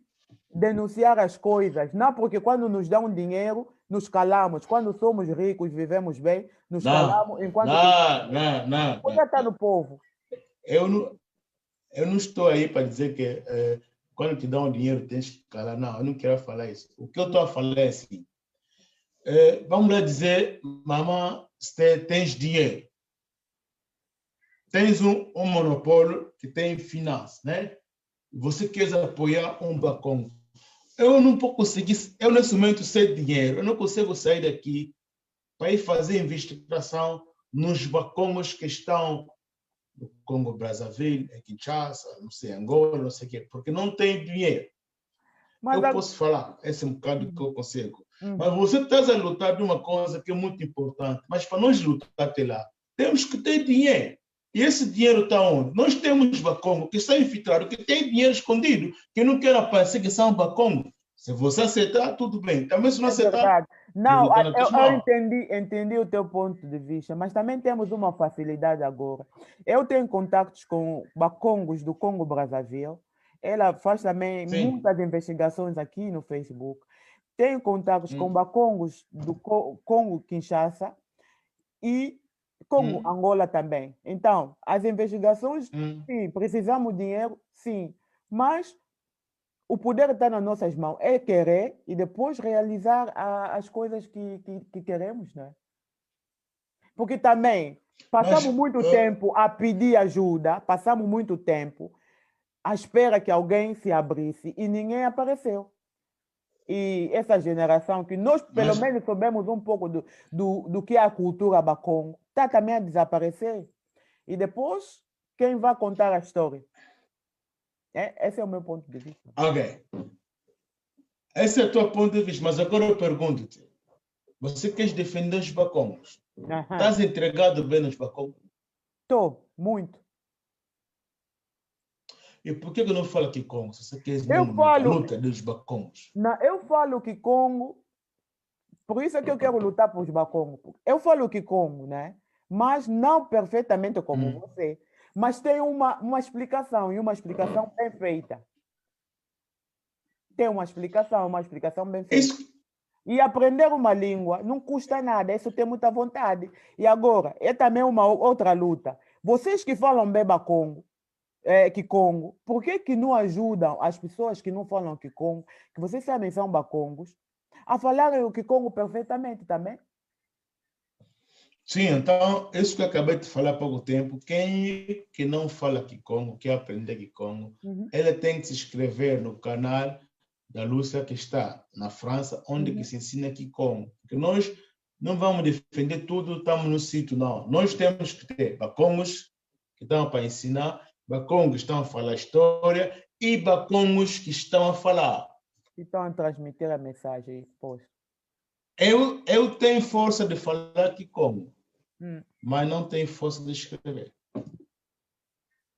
denunciar as coisas. Não porque quando nos dão dinheiro, nos calamos. Quando somos ricos, vivemos bem, nos calamos. Enquanto não. O poder está no povo. Eu não estou aí para dizer que quando te dão dinheiro tens que calar. Não, eu não quero falar isso. O que eu estou a falar é assim. Vamos lá dizer, mamãe, tens dinheiro. Tens um monopólio que tem finanças, né? Você quer apoiar um Bacongo. Eu não vou conseguir, eu nesse momento sei dinheiro, eu não consigo sair daqui para ir fazer investigação nos Bacongos que estão no Congo Brazzaville, em Kinshasa, não sei, Angola, não sei o quê, porque não tem dinheiro. Mas eu posso falar, esse é um bocado que eu consigo. Mas você está a lutar de uma coisa que é muito importante, mas para nós lutar até lá, temos que ter dinheiro. E esse dinheiro está onde? Nós temos Bacongo que está infiltrado, que tem dinheiro escondido, que não quer aparecer que são Bacongo. Se você aceitar, tudo bem. Também se não aceitar... Não, eu entendi o teu ponto de vista, mas também temos uma facilidade agora. Eu tenho contatos com Bacongos do Congo Brazzaville. Ela faz também muitas investigações aqui no Facebook. Tenho contatos com Bacongos do Congo Kinshasa e Congo Angola também. Então, as investigações, sim, precisamos de dinheiro, sim, mas o poder está nas nossas mãos. É querer e depois realizar as coisas que queremos, né? Porque também passamos muito tempo a pedir ajuda, passamos muito tempo à espera que alguém se abrisse e ninguém apareceu. E essa geração que nós, pelo menos, soubemos um pouco do que é a cultura Bacongo, está também a desaparecer. E depois, quem vai contar a história? Esse é o meu ponto de vista. Ok. Esse é o teu ponto de vista, mas agora eu pergunto-te. Você quer defender os Bacongos? Estás entregado bem nos Bacongos? Estou, muito. E por que não fala Kikongo? Se você quer a luta dos Bacongos. Eu falo Kikongo, por isso é que eu quero lutar por os Bacongos. Eu falo Kikongo, né? Mas não perfeitamente como você. Mas tem uma explicação, e uma explicação bem feita. Tem uma explicação bem feita. Isso. E aprender uma língua não custa nada, isso tem muita vontade. E agora, é também uma outra luta. Vocês que falam bem Bacongo, Kikongo, por que não ajudam as pessoas que não falam Kikongo, que vocês sabem são Bacongos, a falarem o Kikongo perfeitamente também? Sim, então, isso que eu acabei de falar há pouco tempo, quem que não fala Kikongo, quer aprender Kikongo, ele tem que se inscrever no canal da Lúcia, que está na França, onde que se ensina Kikongo. Porque nós não vamos defender tudo, estamos no sítio, não. Nós temos que ter Bacongos que estão para ensinar, Bacongos que estão a falar história e Bacongos que estão a falar. Que estão a transmitir a mensagem, pois. Eu tenho força de falar Kikongo, mas não tenho força de escrever.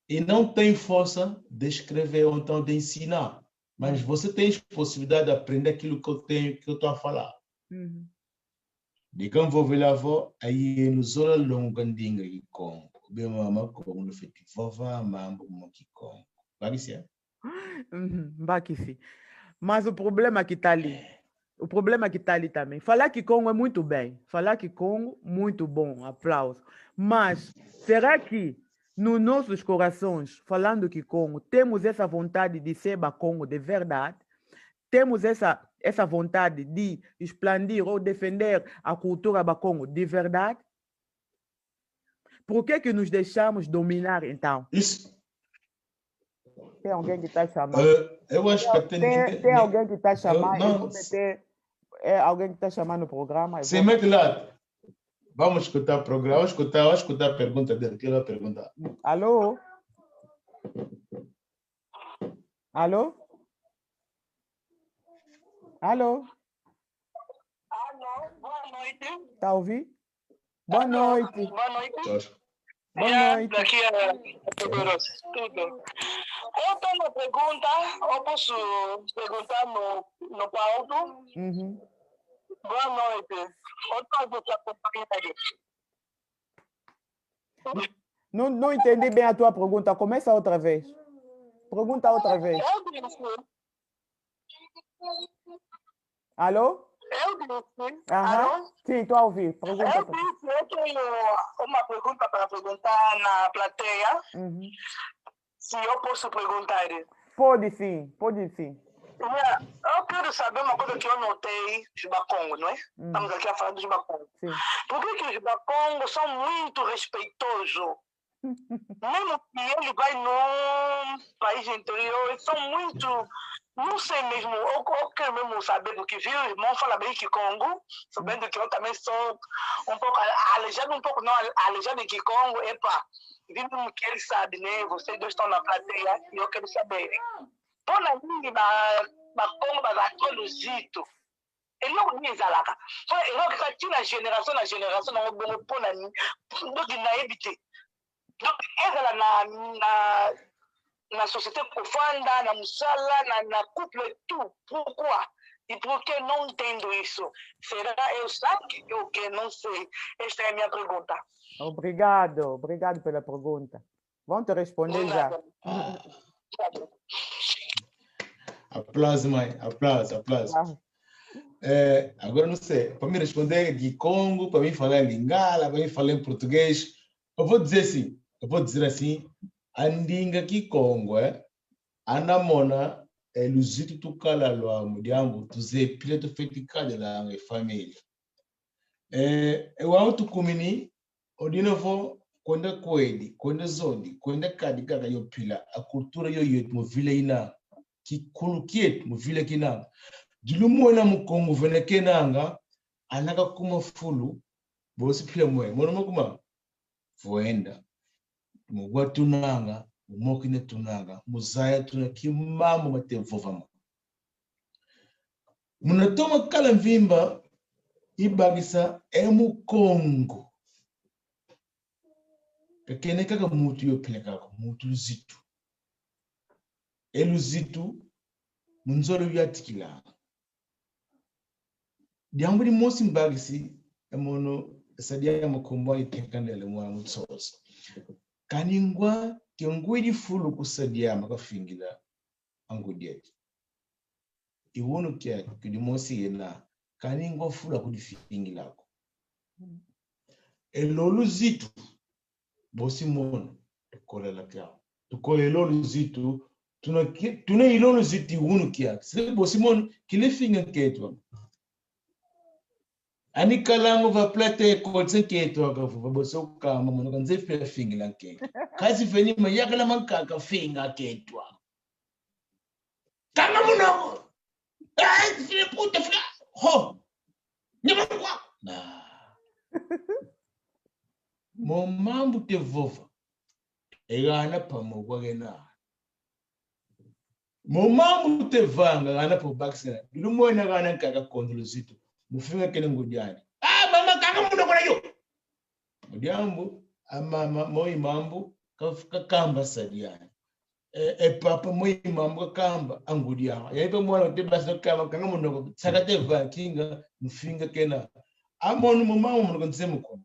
E não tenho força de escrever ou então de ensinar. Mas você tem possibilidade de aprender aquilo que eu tenho, que eu estou a falar. Digamos, vou ver a avó, aí nos olha longa ndinga e com bem mama com no festival mambo que com. Vai ser. Mas o problema que está ali. O problema que está ali também. Falar Kikongo é muito bem. Falar Kikongo, muito bom. Aplauso. Mas será que nos nossos corações, falando que Congo, temos essa vontade de ser Congo de verdade, temos essa vontade de expandir ou defender a cultura Congo de verdade. Por que nos deixamos dominar, então? Isso. Tem alguém que está chamando? Eu acho que tem alguém que está chamando? Não. Alguém que está chamando o programa? Sim, mete lá. Vamos escutar o programa, vamos escutar a pergunta dele, que ele vai perguntar. Alô? Alô? Alô? Alô, boa noite. Está ouvindo? Boa noite. Boa noite. Boa noite. Daqui é tudo. Eu tenho uma pergunta, eu posso perguntar no Paulo? Uhum. Boa noite. Eu estou acompanhando. Não entendi bem a tua pergunta. Começa outra vez. Pergunta outra vez. Eu disse. Alô? Eu disse. Alô? Sim, estou a ouvir. Pergunta. Eu disse, eu tenho uma pergunta para perguntar na plateia. Uhum. Se eu posso perguntar. Pode sim. Eu quero saber uma coisa que eu notei dos Bakongo, não é? Estamos aqui a falar dos Bakongo. Por que os Bakongo são muito respeitosos? Mesmo que ele vai num país interior, eles são muito... Não sei mesmo, eu quero mesmo saber do que viu. O irmão fala bem Kikongo, sabendo que eu também sou um pouco aleijado, não aleijado em Kikongo. Epa, vindo que ele sabe, né? Vocês dois estão na plateia e eu quero saber. Pô, na minha, Bakongo, Bakoluzito, ele não me zalaca. Ele não tinha geração, não vou pôr na minha, na ebite. Donc, ela na société profunda, na musala, na couple, tudo. Pourquoi? E por que não entendo isso? Será eu sabe o que não sei? Esta é a minha pergunta. Obrigado pela pergunta. Vamos te responder já. Aplausos, mãe. Aplausos. Agora não sei. Para me responder de Congo, para mim falar em Lingala, para mim falar em português, eu vou dizer assim, andinga ki Congo, anamona luzito tukala lwa mudiambu tuze pile to fetikade la nge família. Eu auto kumini odinovo kwenda kwedi, kwenda zondi, kwenda kadi kaka yo pila a cultura yo yet mo vile ina ki kulukiet mo vile kina. Dilumo na mu Congo vene kenanga anaka kuma fulu bosi pile moyo. Mono mokuma voenda. Mugwa tunanga, mumokine tunanga, muzaya tuna kimamo matevovama. Munatoma kala mvimba ibagisa emu Congo. Kakene kaka mutu yo pelekako, mutu luzitu. Eluzitu munzolo yatikila. Diambu di mosi mbagisi emono sadia mukombo itekandele mwa mutsoso. Kaningwa tiongwidi fulu kusadia makafingila angudieti. Iwono kia kudimosi yena kaningwa fulu kudifingilako. Elolu zitu bosi mono tukole la kia. Tukole elolu zitu tuna ilolu zitu iwono kia. Sile bosi mono kile finga ketwa. Ani kalango va plate kotse ketwa ka fu boso ka mamono kanze fe fingila ke kasi feni ma yakala mankaka finga ketwa kama muno file puta fila ho nyama kwa na mo mambu te vova egana pamo kwa gena mo mambu te vanga gana po baksena lumo na gana kaka kondolo zito mufinga kene ngudiani mama kaka muno kona yo mudiambu mama moi mambu kakamba sadiani papa moi mambu kakamba angudia yaiba mwana te basa kama kanga muno sakate vakinga mufinga kena amonu mama muno konse muko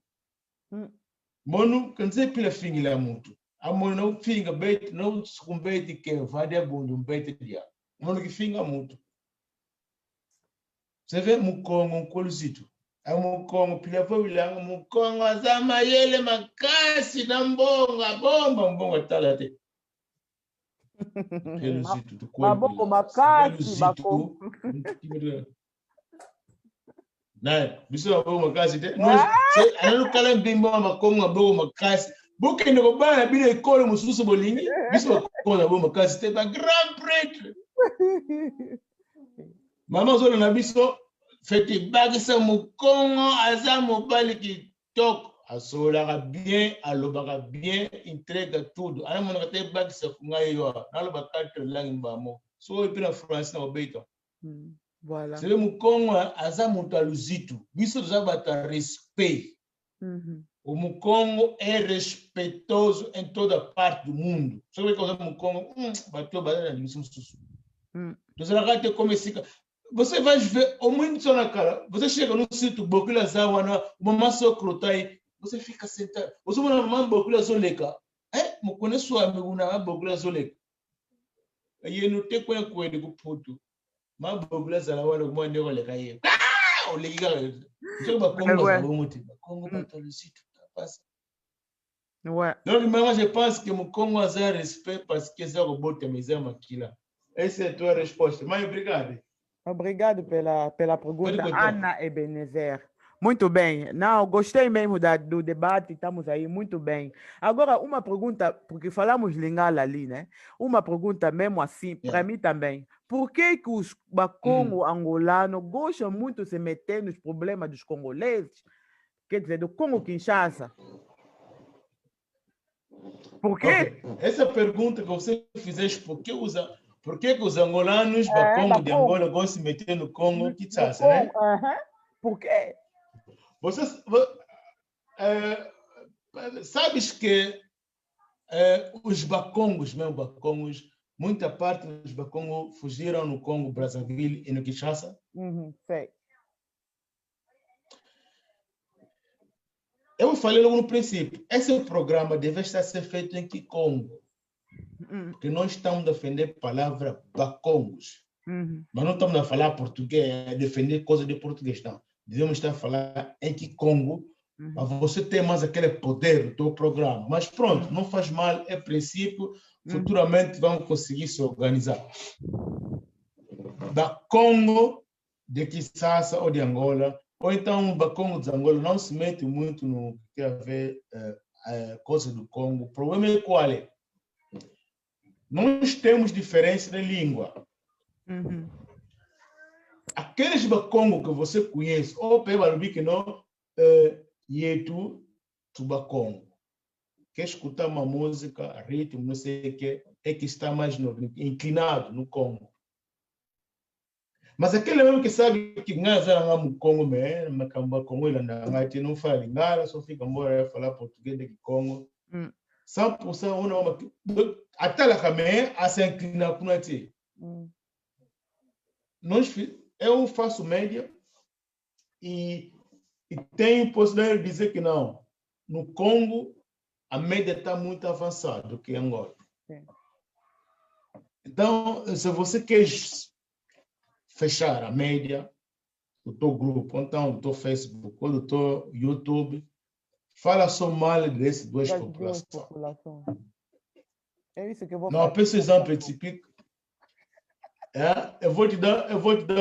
monu konse pila fingila muntu amonu no finga bet no skumbeti ke vadia bundu mbeti dia monu kifinga muntu. Você vê Mukongo Nkoluzito. Mukongo pila vilanga Mukongo azama yele makasi na mbonga bomba mbonga talate. Maboko makasi bako. Na biso maboko makasi te. No, anu kala mbimbo makongo maboko makasi. Boke ne bana bile ekole mususu bolingi. Biso makongo maboko makasi te ba grand prêtre. Mama zolo na biso feti bagisa Mukongo aza mobali kitoko asolaka bien alobaka bien intrega tudo ana mona kate bagisa kunga yo naloba quatre langue mbamo so epi na français na obeito voilà c'est Mukongo aza mutu aluzitu biso toza bata respect o Mukongo é respeitoso em toda parte do mundo so que o Mukongo bato bana na biso susu tozalaka te como esse. Você vai ver o muito só na cara. Você chega no sítio, bocula zawana, uma socrotai, você fica sentado. Você vai na mão bocula zoleka. Me conheço a amigo na bocula zoleka. Aí não tem como coelho com puto. Mas bocula zawana, o mano olha cair. O liga. Já ba Congo za muito. Congo ba todo sítio, passa. Ouais. Donc moi je pense que mon Congo a respect parce que ça robot mais é maquila. Essa é a tua resposta. Mas obrigado. Obrigado pela pergunta, Ana Ebenezer. Muito bem. Não, gostei mesmo do debate, estamos aí, muito bem. Agora, uma pergunta, porque falamos Lingala ali, né? Uma pergunta mesmo assim, para mim também. Por que os Bakongo angolanos gostam muito de se meter nos problemas dos congoleses? Quer dizer, do Congo-Kinshasa? Por quê? Okay. Essa pergunta que você fizeste, por que os angolanos, Bakongo de Angola, gostam de se meter no Congo, Kinshasa, né? Por quê? Você sabes que os Bakongos, mesmo Bakongos, muita parte dos Bakongos fugiram no Congo, Brazzaville e no Kinshasa? Sei. Eu falei logo no princípio, esse programa deve estar ser feito em Kikongo. Porque nós estamos a defender a palavra Bakongos. Mas não estamos a falar português, a defender coisas de português, não. Devemos estar a falar em Kikongo, para você ter mais aquele poder do teu programa. Mas pronto, não faz mal, é princípio, futuramente vamos conseguir se organizar. Bakongo de Kinshasa ou de Angola, ou então o Bakongo de Angola não se mete muito no que tem a ver coisa do Congo. O problema é qual é? Nós temos diferença de língua. Aqueles Bakongo que você conhece, ou pelo que não, Yetu, Tubakongo. Quer escutar uma música, ritmo, não sei o que, é que está mais inclinado no Congo. Mas aquele mesmo que sabe que não no Congo, ele não fala Lingala, só fica embora falar português de Congo. 100% até lá também a se inclinar com a ti. Eu faço média e tenho possibilidade de dizer que não. No Congo, a média está muito avançada do que em Angola. Então, se você quer fechar a média do teu grupo, então do teu Facebook ou do teu YouTube, fala só mal dessas duas populações. É isso que eu vou falar. Não, pensa exemplo típico. Eu vou te dar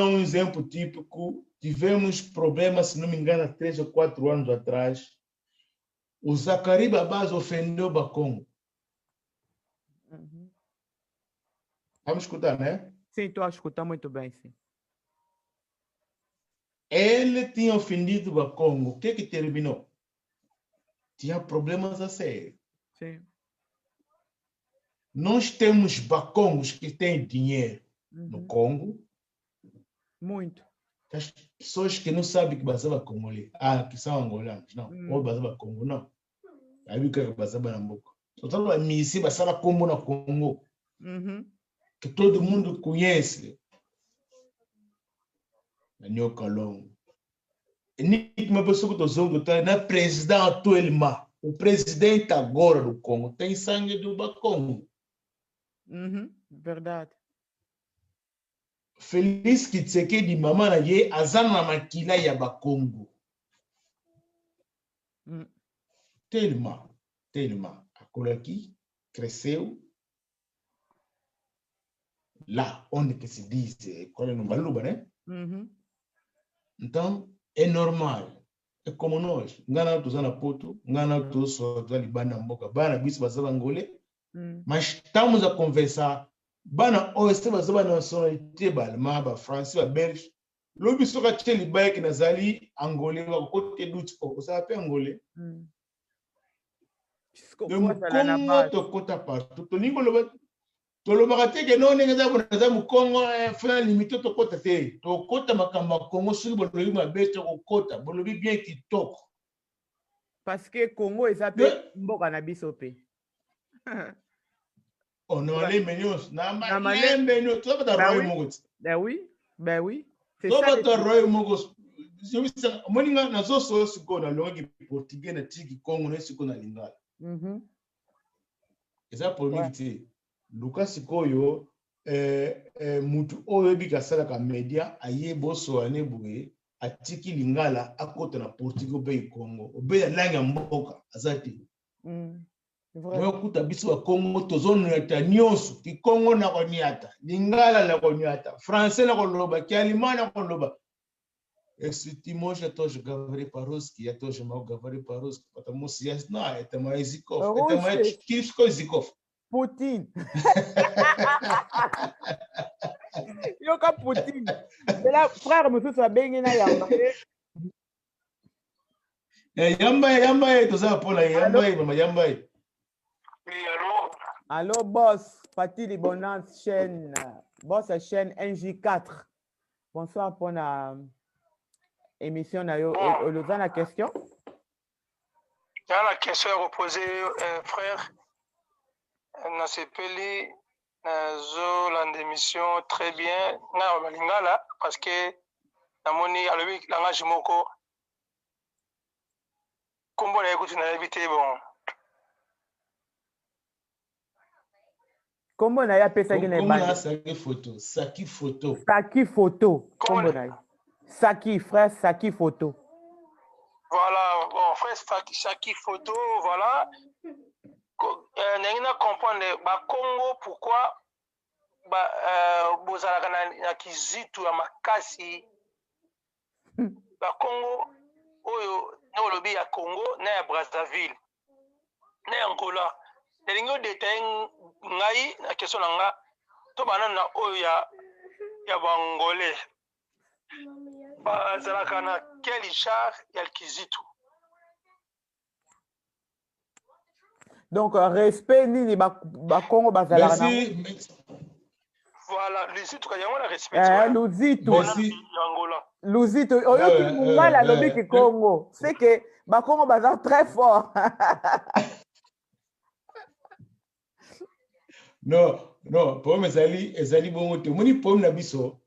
um exemplo típico. Tivemos problemas, se não me engano, há 3 ou 4 anos atrás. O Zacari Babaz ofendeu o Bakongo. Vamos escutar, né? Sim, estou a escutar muito bem, sim. Ele tinha ofendido o Bakongo. O que terminou? Tinha problemas a sério. Sim. Nós temos Bakongos que têm dinheiro no Congo. Muito. As pessoas que não sabem que basava Congo ali, que são angolanos, não. Ou basava Congo, não. Aí que basava na boca. Então, a missa basava como na Congo. Que todo mundo conhece. Daniel Kalongo. E uma pessoa que estou dizendo na presidente atualmente, o presidente agora do Congo tem sangue do Bakongo. Verdade. Feliz Tshisekedi mama na ye azana makila ya Bakongo. Tellement akolaki cresceu là on que se diz qual é no baluba, né? Então é normal, é como nós ngana tu na poto ngana tu só ali bana mboka bana biso bazaba ngole mas estamos a conversar bana oeste bazaba na nationalité balma ba français ba belge lo biso ka tsheli bike na zali angolais ba côté doute ko ça peut angolais Congo to kota partout to ningo lo to lo bakate ke no ndenge za mu Congo fana limité to kota te to kota makamba Congo suri bo lo ma bete ko kota bo lo bien kitoko parce que Congo est appelé mboka na biso pe on a les menus na les menus to ba roy mogos ben oui c'est ça ça to roy mogos je me sens moninga na zo so siko na longi portugais na tiki Congo na siko na lingala eza problème te Lucas sikoyo mutu oyo bika sala ka media ayebo so ane buye atiki lingala akota na portugais be Congo obe ya langue mboka azati Moi kuta biso wa Congo tozonu ya nyonso ki Congo na koniata lingala na koniata français na koloba ki allemand na koloba Extimoja toje gavare paroski ya toje mau gavare paroski потому что я знаю это мой языков это мой киевский языков Poutine yoka Poutine de la frère monsieur ça bengi na yamba yamba to ça pola yamba Allô boss Fatili Bonance chaîne boss chaîne NJ4 bonsoir pour la émission na yo oloza na question il y a la question à reposer frère na sepeli na zo la émission très bien na balingala parce que na moni alobi langage moko kombo na ekuti na éviter bon kombo na ya pesa ki na bande saki photo kombo na Saki, frère Saki Photo. Voilà, bon, frère Saki Photo, voilà. N'engina comprendre, ba Congo, pourquoi bozalaka na kizitu ya makasi. Ba Congo, oyo, na olobi ya Congo, na ya Brazzaville, na ya Angola. N'engina détail ngai, na question na nga, to banana na oyo ya Bangolais. Bazalakana quel char yal kizitu. Donc respect nini ba Congo bazalakana. Voilà, luzitu kanyama na respect. Luzitu. Angola. Luzitu oyo ki mungala lobi ki Congo. C'est que ba Congo bazal très fort. Non, pour ezali bongo te. Moni pom na biso.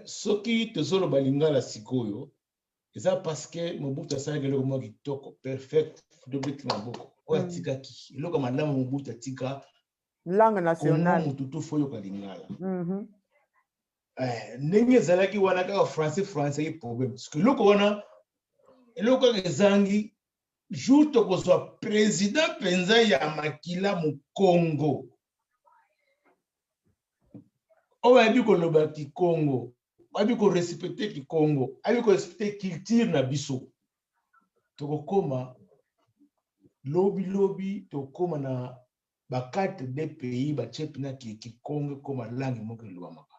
Soki tozolo balingala sikoyo eza parce que Mobutu asalaki eloko moko kitoko perfect dobeti maboko oyo atikaki eloko malamu Mobutu atika langue nationale mututu fo yoka lingala ndenge ezalaki wana kaka français ye problème parce que eloko wana eloko ezangi jour tokozwa président penza ya makila mu Congo on va dire que le bâti Congo, on va dire qu'on respecte le Congo, on va dire qu'on respecte culture na biso. Toko koma lobby to koma na ba carte des pays ba chepina ki Congo koma langue moko lwamaka.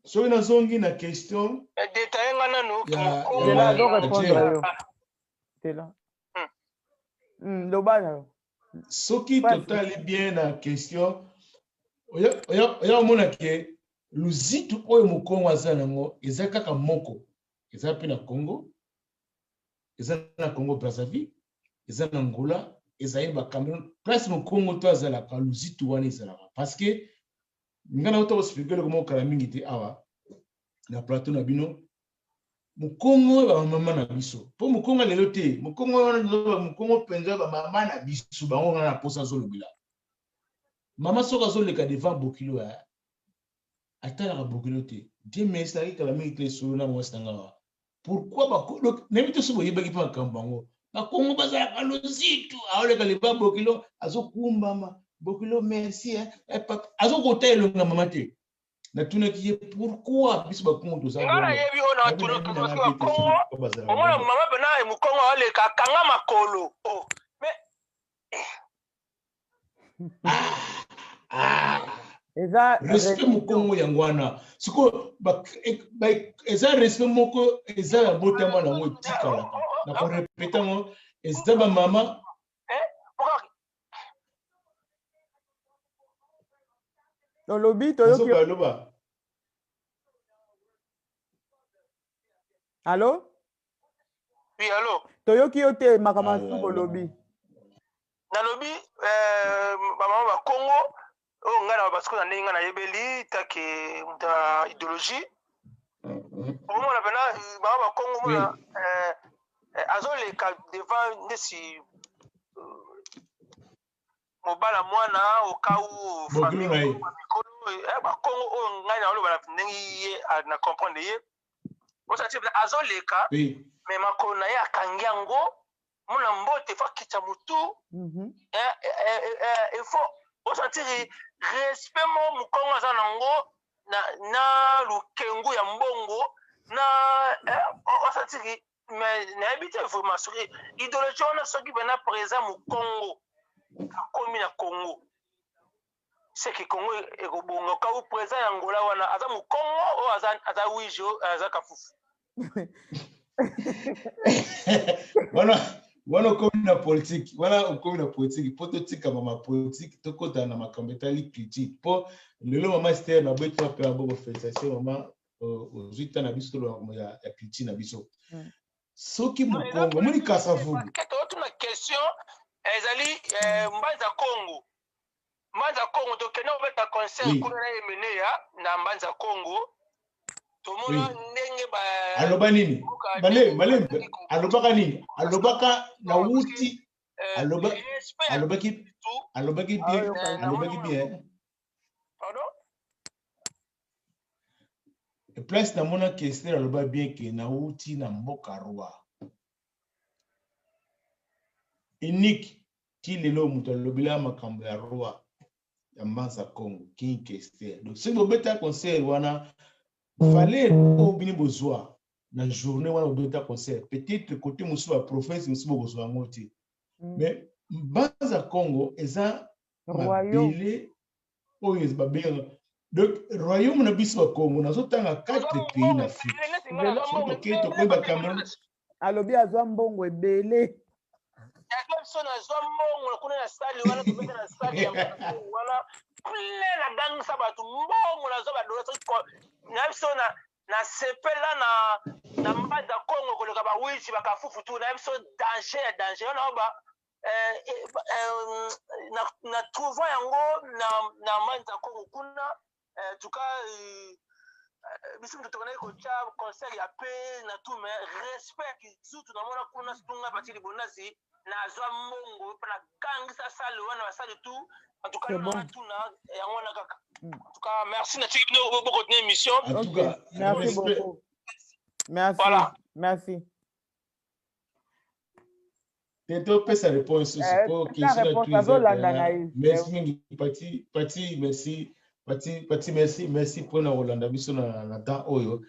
So ina zongi na question détail ngana no Congo la do répondre yo. C'est là. Lobana. Soki total bien na question oya mona ke luzitu oyo mokongo aza nango eza kaka moko eza pe na Congo eza na Congo Brazzaville eza na Angola eza ba Cameroun place mokongo to azalaka luzitu wana ezalaka parce que ngana uta expliquer comment kala mingi te awa na plateau na bino mokongo ba mama na biso po mokongo lelo te mokongo penza ba mama na biso bango na posa zolobila Maman soka zo leka devant Bokilo atala ka Bokilo te. Dieu merci kala mingi kle solo na mwestanga. pourquoi donc même tout ce que yebaki pa kambango bakongo bazala kalositu aoleka liba bokilo azokumbama bokilo merci azokota elonga mama te na tuna ki pourquoi biso bakongo to za ngana yebi ona tuno to bakongo omona mama bena mukongo aoleka kanga makolo respect mukongo yangwana siko eza respect moko eza ya botama na ngo tikala na ko répéter ngo eza ba mama lobby toyoki Allô? Oui, allô. Toyoki yote makamasi ko lobby. Na lobby mama ba Congo o ngana ba siko na ndinga na yebeli take muta idéologie. Omo na bena mama ba Congo mona azole ka devant desi mobala mwana o kaou famille ba Congo o ngana lo bana ndingi na comprendre ye. Osati azoleka mais makolo na ye akangi yango mona mbote fa kita mutu il faut osatiri respect mo mukongo aza nango na lukengu ya mbongo na osatiri mais na habite vraiment soki idéologie wana soki bena présent mukongo akomi na Congo c'est que Congo ekobonga ka présent ya Angola wana aza mukongo o aza wijo aza kafufu wana komi na politique wana komi na politique poto tika mama politique tokota na makambetali critique po lelo mama Esther na beto pe abo félicitation mama ozuita na biso ya critique na biso soki mukongo moni kasa vubu keto na question ezali mbanza Congo to kena obeta concert kuna na emenea na mbanza Congo tomona ndenge ba aloba nini malembe alobaka nini alobaka na uti alobaki bien pardon e place na mona question aloba bien ke na uti na mboka roi unique ki lelo muto alobila makambo ya roi ya mbanza Congo King Kester donc si bobeta concert wana fallait obini bozwa na journée wana bobeta concert peut-être côté musu ba province musu bozwa ngoti mais mbanza Congo eza mabele oyo ba benga donc royaume na biso ba Congo nazotanga 4 pays na Afrique donc ko ba Cameroun alobi azwa mbongo ebele so na zomo kuna na stade wala kubeta na stade wala kule na gang sabatu mbongo na zoba dola na so na sepela na mbaza Congo koleka ba wichi bakafufu tu na so danger na ba na trouver yango na mbaza Congo kuna tuka bisim tutokana ko cha concert ya paix na tout mais respect surtout na mona kuna stunga batili bonasi na zwa mongo pana kangisa sale wana basale tout en tout cas na tuna yango na kaka en tout cas merci na tiki beaucoup continuer émission en tout cas merci beaucoup merci voilà merci Tento pesa réponse pour question merci merci pour na Rolanda biso na temps oyo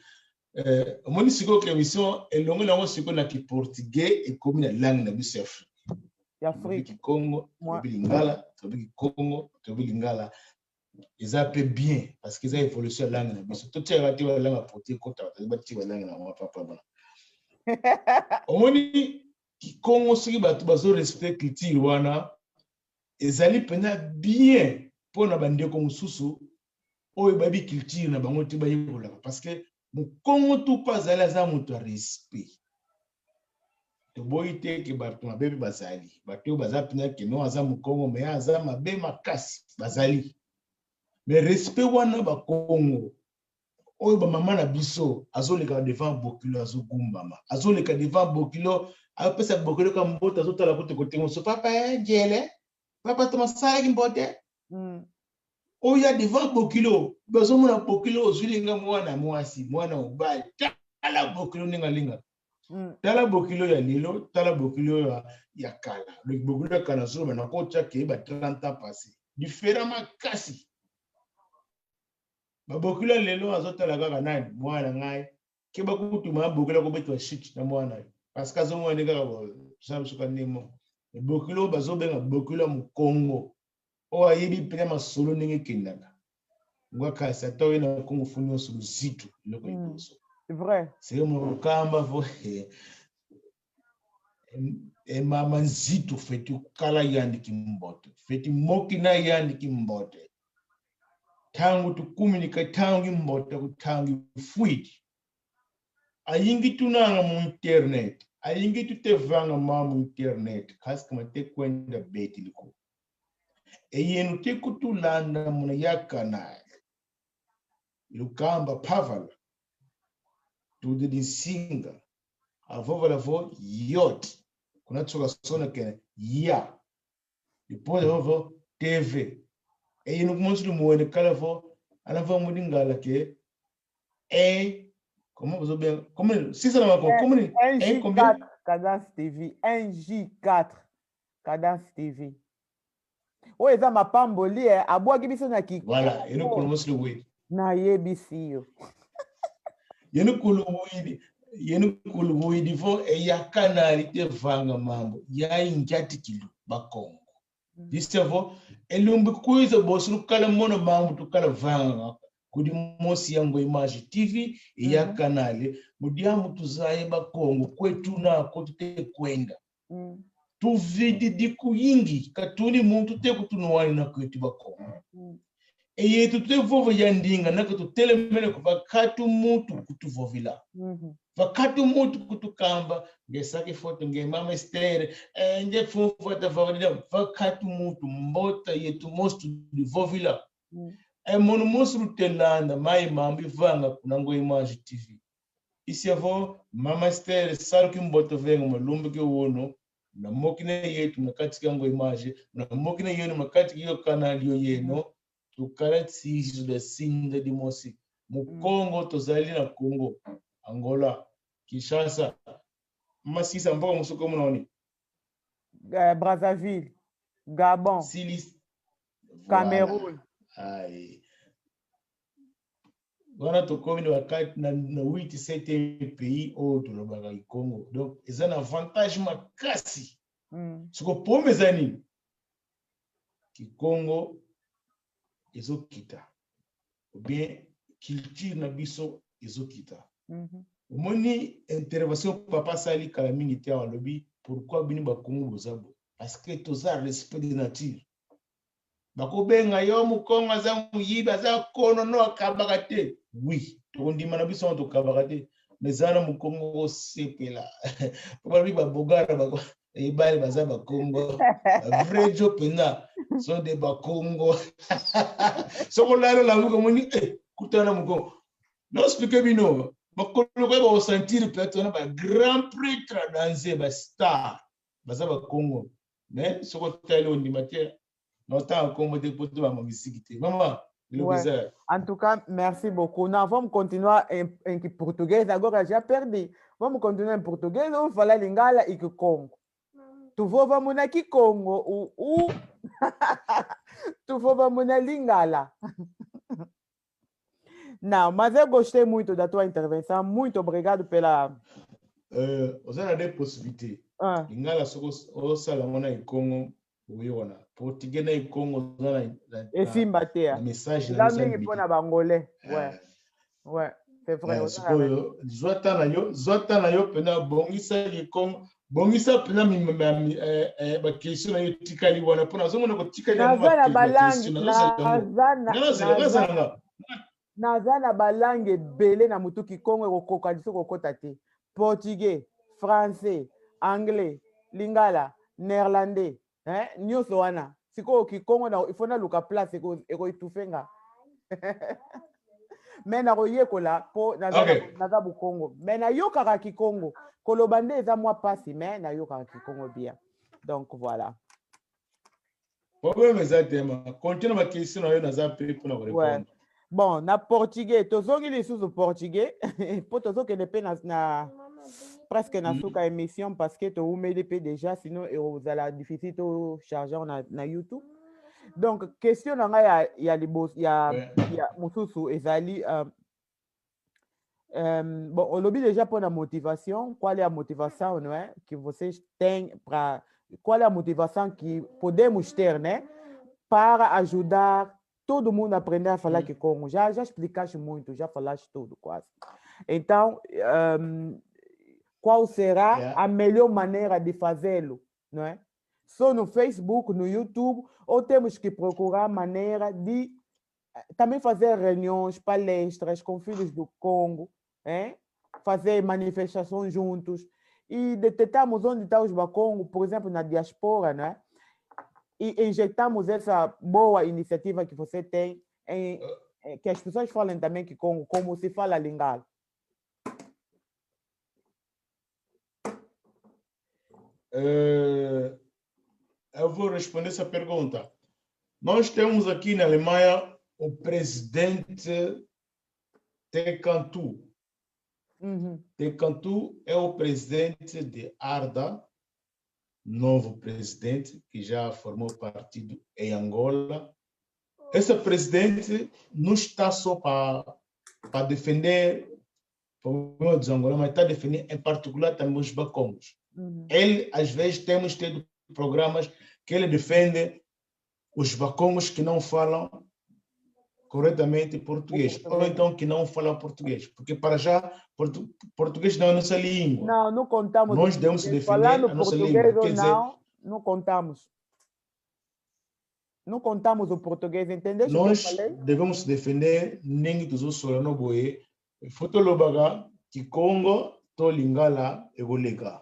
moni siko ke émission elongo na ngo siko na ki portugais et comme na langue na biso ya Afrique Congo bilingala to Congo to bilingala ils peu bien parce qu'ils ont évolution langue na biso to tira ti la langue portugais kota ba ti la langue na mo papa bana moni ki Congo siki ba to bazo respect culture wana ezali pena bien pour na bandeko mususu oyo babi culture na bango te bayekola parce que Congo tout pas à l'aise mutu respect to boite ke bato mabe bazali bato bazapina ke no aza Congo mais aza mabe makasi bazali mais respect wana ba Congo oyo ba mama na biso azoleka devant bokilo azogumbama azoleka devant bokilo apesa bokilo ka mbota azotala kote ngoso papa ngele papa tomasala kimbote oya devant bokilo bazomona bokilo ozulinga mwana mwasi mwana obali tala bokilo ninga linga tala bokilo ya lelo tala bokilo ya kala le bokilo ya kala so na ko cha ke ba 30 ans passé différent makasi ba bokilo lelo azotala kaka nani mwana ngai ke ba kutuma bokilo ko betwa shit na mwana parce que zo mwana kaka bo samsuka nemo bokilo bazobenga bokilo mu Congo o ayebi pena masolo ndenge kendaka ngwa kasa to na Congo funyo sulu zitu loko iboso. C'est vrai. C'est mon kamba vo e mama nzito fetu kala yandi kimbote feti moki na yandi kimbote tangu tukuminika tangu imbote kutangu fuiti ayingi tunanga mu internet ayingi tutevanga mamu internet kasi kama te kwenda beti liko eyenu te kutulanda muna yakana lukamba pavala tude dinsinga avovala vo yot kuna tsoka sona kene ya depois vo TV eyenu kumonsu muone kala vo anava mudingala ke comment vous avez comment si ça va comment NJ4 Cadence TV NJ4 Cadence TV o eza mapamboli abwaki biso na ki voilà et nous commençons le oui na yebisi yo yenu kuluwidi vo ya kanali te vanga mambo ya injati kilu bakongo disevo elumbi kuiza bosu kala mono mambo tukala vanga kudi mosi yango image TV ya kanali mudiamu tuzaye bakongo kwetu na ko tute kwenda tu vidi diku yingi katuni muntu te kutunuwani na kwetu bakongo eye tutute vovo ya ndinga na kututelemene kwa vakatu mutu kutuvovila vakatu mutu kutukamba ngesake foto nge mama Esther nje fufu atafawadida vakatu mutu mbota yetu mostu divovila mono mosu rutelanda mai mambi vanga kunango image TV isi avo mama Esther saruki mboto venga malumbi ke wono na mokine yetu makatika ngo image na mokine yenu makati yo kanali yo yeno tukarati de sinda di mosi mu Congo tozali na Congo Angola Kinshasa masisa mpaka musuko munaoni Brazzaville Gabon Cameroun ai wana tokomi na wakati na 8-7 pays au tulobaka Congo donc ils ont un avantage makasi suko pombe zani ki Congo ezokita ou bien culture na biso ezokita omoni intervention papa sali kala mingi te wa lobi pourquoi bini ba Congo bozabo parce que toza respect de nature bako benga yo mu Congo za muyiba za kono no akabaka te oui to ndima na biso to kabaka te mezana mu Congo sepela papa bi ba bogara bako ebali baza ba Congo vrai jo pena so de ba Congo so ko lalo la mu ko moni kutana mu Congo no explique bino bakolo ko ba sentir peut-être na ba grand prêtre danser ba star baza ba Congo mais so ko telo ndima te no ta ko mo de poto ba musique maman ouais. En tout cas merci beaucoup nous vamos continuar em português agora já perdi vamos continuar em português ou falar lingala e que Congo tu vamos na que Congo tu vamos na lingala. Não, mas eu gostei muito da tua intervenção. Muito obrigado pela. Você não tem possibilidade. Lingala só salamona em Congo, uiona. Português na Congo, na. E sim bater. Mensagem na. Também que põe na bangolais. Ouais, ouais, c'est vrai. Zota na yo pena bongisa ki Congo. Bongisa pena ba question na yo tikali wana pona zo mona ko tikali na nazana balangue ebele na mutu Kikongo ekokoka biso kokota te portugais français anglais lingala néerlandais nyonso wana sikoyo Kikongo na ifo naluka place ekoitufenga me nakoyekola mpo naza bukongo me nayokaka Kikongo koloba nde eza mwa pasi me nayokaka Kikongo bien donc voilà. Problème eza te ma continue ma question na yo naza pe mpona korépondre. Bon, na portugais, tozongi lisusu portugais, po tozokende pe na presque na suka émission parce que tu as déjà, sinon vous allez difficile de charger na YouTube. Donc, question il y a Moussousou ezali bon, on lobby déjà pour la motivation. Quelle est la motivation que você tem para qual é a motivação que podemos ter, né, para ajudar todo mundo a aprender a falar Kikongo? Já explicaste muito, já falaste tudo quase. Então, qual será a melhor maneira de fazê-lo, não é? Só no Facebook, no YouTube, ou temos que procurar maneira de também fazer reuniões, palestras com filhos do Congo, fazer manifestações juntos e detectarmos onde está os Bakongo, por exemplo, na diaspora, né? E injetamos essa boa iniciativa que você tem, que as pessoas falem também que como se fala Lingala. Eu vou responder essa pergunta. Nós temos aqui na Alemanha o presidente Tekantu. Tekantu é o presidente de ARDA, novo presidente, que já formou partido em Angola. Esse presidente não está só para defender o problema dos angolanos, mas está defendendo em particular também os bacongos. Ele, às vezes, temos tido programas que ele defende os bacongos que não falam corretamente português, ou então que não falam português, porque para já português não é a nossa língua. Não contamos. Nós devemos defender falando a nossa português língua. Ou não, não contamos. Não contamos o português, entendeu? Nós devemos defender nem dos Solano Boe, Fotolobaga, que Congo, to Lingala e Golega.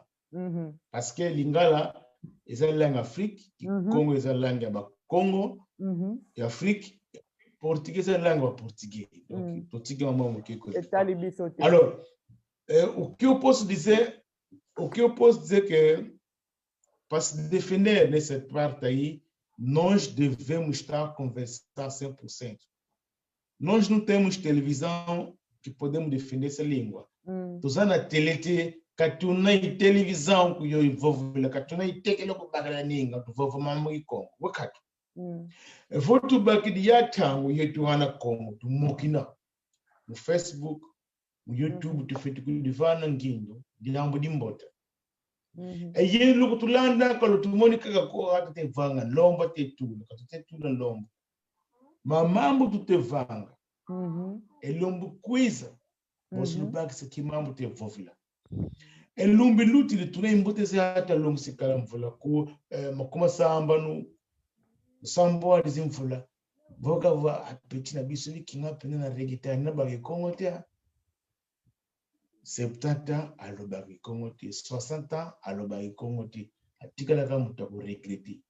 Parce que Lingala est une langue Afrique, Congo est une langue Congo, et Afrique, portugais est une langue portugais. Donc, portugais alors, o que eu posso dizer que para se defender nessa parte aí, nós devemos estar a conversar 100%. Nós não temos televisão que podemos defender essa língua. Usando a katunai televisão que eu envolvo lá, katunai tekelo bagaraninga, tu vou mamu ikongo, wakati. Votu baki dia tangu yetu ana Congo, tu mokina. No Facebook, no YouTube, tu fetu kudivana ngindo, diambo dimbota. E yen lugu tulanda kalau tu monika ko ata te vanga lomba te tu, te tu na lomba. Mamambo tu te vanga. E lombo quiza. Bosu lubaki se kimambo te vovila. E lumbi luti le tuna imbote se hata long si kalamvula ko makuma samba no sambo alizimvula. Voka va apeti na biso li kinga pena na regita na bagi Congo te. 70 ans alobaki Congo te, 60 ans alobaki Congo te. Atikala ka muta ko regreti.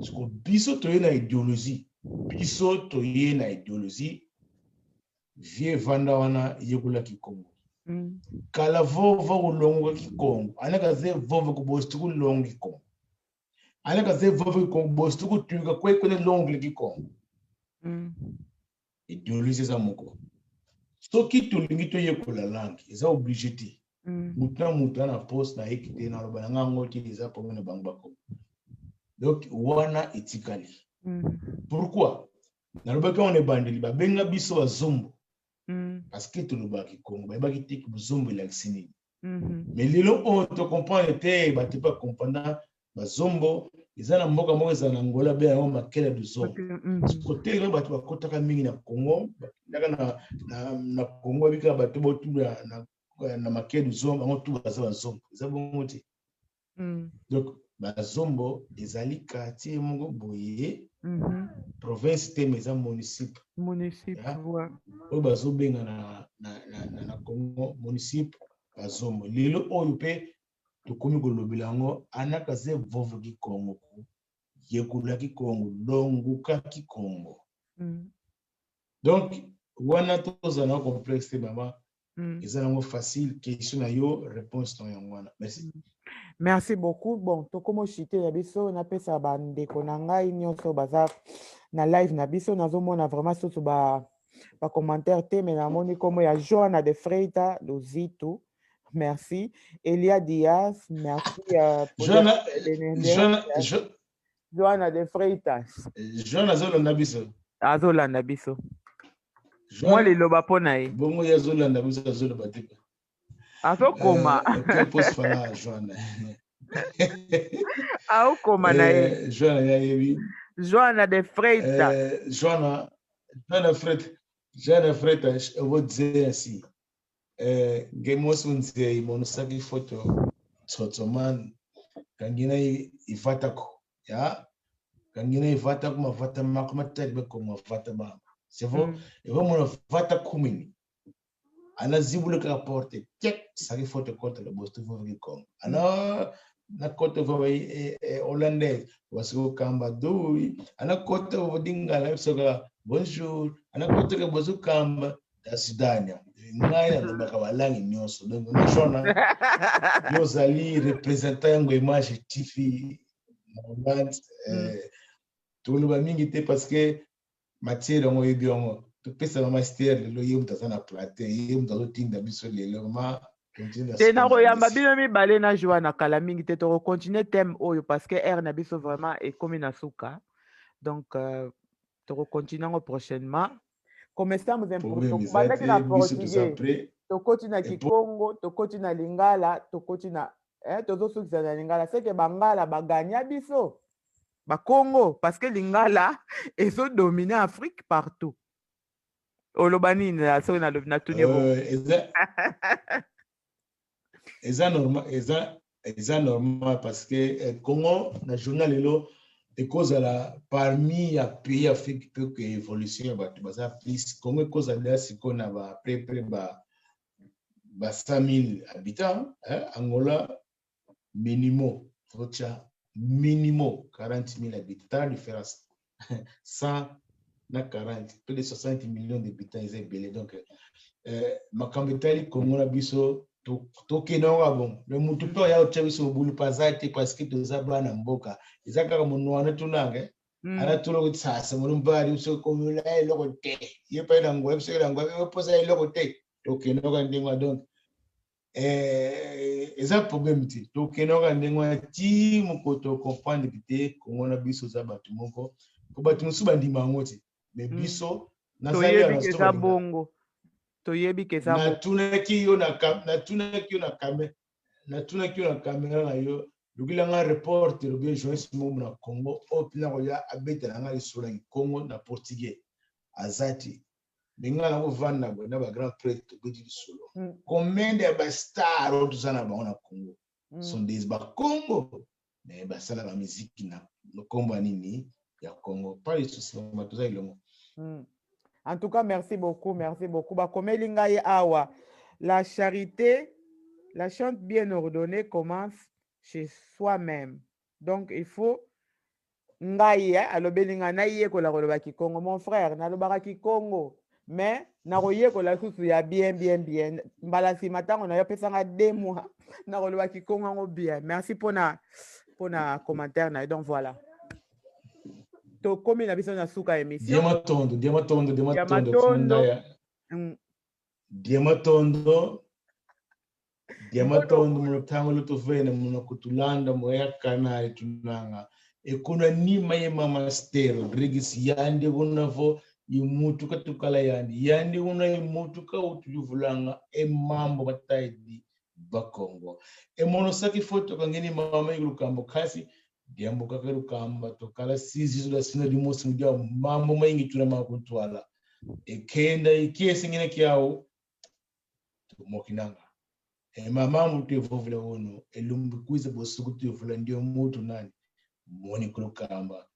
Sko biso to na idéologie. Biso to na idéologie. Vie vanda wana yekula ki Congo. Kala vova ulongo ki Congo. Anaka ze vova ku bostu ku longo ki Congo. Anaka ze vova ku bostu ku tuga kwe kone longo ki Congo. Idéologie za moko. So ki tulingi to yekula langue, eza obligé te. Muta na poste na ekite na loba nga ngoti eza pomene bangbako. Donc wana etikali. Pourquoi? Na loba ka on est bandeli ba benga biso wa zombo. Parce que tout le baki Congo, ba baki tek buzombo la ksini. Mais lelo on te comprend te ba te pas comprendre ba zombo ezana mboka moko ezana Angola be ya makela du zombo. Côté ba to bakota ka mingi na Congo, ndaka na Congo bika ba to botu na makela du zombo, on tout ba zombo. Eza bongo te. Donc ba zombo ezali quartier moko boye. Province te meza municipal. Ouais. O bazo benga na Congo municipal bazombo. Lelo oyo pe to komi ko lobilango anaka ze vovo ki Congo ko yekula ki Congo longuka ki Congo. Donc wana to zana complexe mama. Ezana facile question na yo réponse to yangwana. Merci. Merci beaucoup. Bon, to komo chité ya biso na pesa bande konanga nyonso baza na live na biso nazomona vraiment soso ba commentaire te mais na moni comme ya Joana de Freita Lozito merci. Elia Diaz, merci pour Joana de Freitas. Joana Zolanda biso. Azolanda biso. Moi les loba ponae. Bongo ya Zolanda biso Zolanda te. Azokoma. Que posso falar Joana? Koma nae. Joana ya yebi. Joana de Freitas. Joana Freitas, eu vou dizer assim. Gemos unze monosaki foto Tsotsoman kangina ivatako ya kangina ivatako mavata makoma tagbe ko mavata ba c'est vrai e vamos vata kumini ana zibule ka porte check saki foto konta le bostu vovi kom ana na kote vovi hollandais wasu kamba dui ana kote vodinga la soga bonjour ana kote ka bozu kamba da Sudania ngai na bakabalangi nyoso donc nashona yozali representant yango image TV na tuluba mingi te parce que matière ngo yebiongo to pesa ma master le yemu tazana plate yemu tazo tinda biso lelo ma tena ko yamba bino mibale na Joana kala mingi te to continuer thème oyo parce que air na biso vraiment et comme na suka donc to continuer ngo prochainement. Começamos em português, na português, tokoti na Kikongo, tokoti na Lingala, tokoti na tozosukiza na Lingala, c'est que Bangala baganya biso, ba Congo, parce que Lingala ezo dominer Afrique partout. Olobani na so na lobina tunebo. Eza normal parce que Congo na journal lelo et cause la parmi les pays africains peu que évolution ba baza plus Congo cause la sikona ba près ba 100,000 habitants Angola minimum 40,000 habitants différence 100 na 40 plus de 60 millions d'habitants ils belé donc makambetali Congo na biso toke nonga bon le mutu to ya ochabiso bulu pazati parce que tozaba na mboka izaka munwana tunange ala tulo tsasa murumbari uso komula elokote yepa na ngwe bse na ngwe posa elokote toke nonga ndingwa donc eza problème ti toke nonga ndingwa ti mukoto comprendre bité Congo na biso za batu moko ko batu musuba ndima ngoti mais biso na za bongo toyebi ke za natunaki yo na kamera na yo lukila nga reporter bien journaliste mo na Congo opina ko ya abeta nga lisura ki Congo na portugais azati benga na vanda na ba grand prêtre bidi solo combien de ba star otuzana ba na Congo sont des ba Congo mais ba sala la musique na no komba nini ya Congo pas les soucis ba tuza ilongo. En tout cas, merci beaucoup, merci beaucoup. Bakomeli ngai awa, la charité, la chante bien ordonnée commence chez soi-même. Donc, il faut ngai alobeli nga na ye ko la koloba Kikongo, mon frère, na lobaka Kikongo, mais na roye ko la susu ya bien. Mbala si matango na yo pesa nga 2 mois, na koloba Kikongo ngo bien. Merci pour na commentaire na. Donc voilà. Comme il a besoin de souka émission. Diamatondo munotango lutuvene munokutulanda moya kanali tunanga ekuna nima ye mama Stero Rodrigues yandi bunavo yimutu katukala yandi una yimutu ka utuluvulanga mambo bataidi bakongo monosaki foto kangeni mama yulukambo kasi diambo kakerukamba tokala sizi la sina dimosi mujao mambo maingi tunama kuntwala ekenda ikiesi ngine kiao tumokinanga mama mutu vovula wono elumbu kuiza bosuku tuvula ndio mutu nani moni kulukamba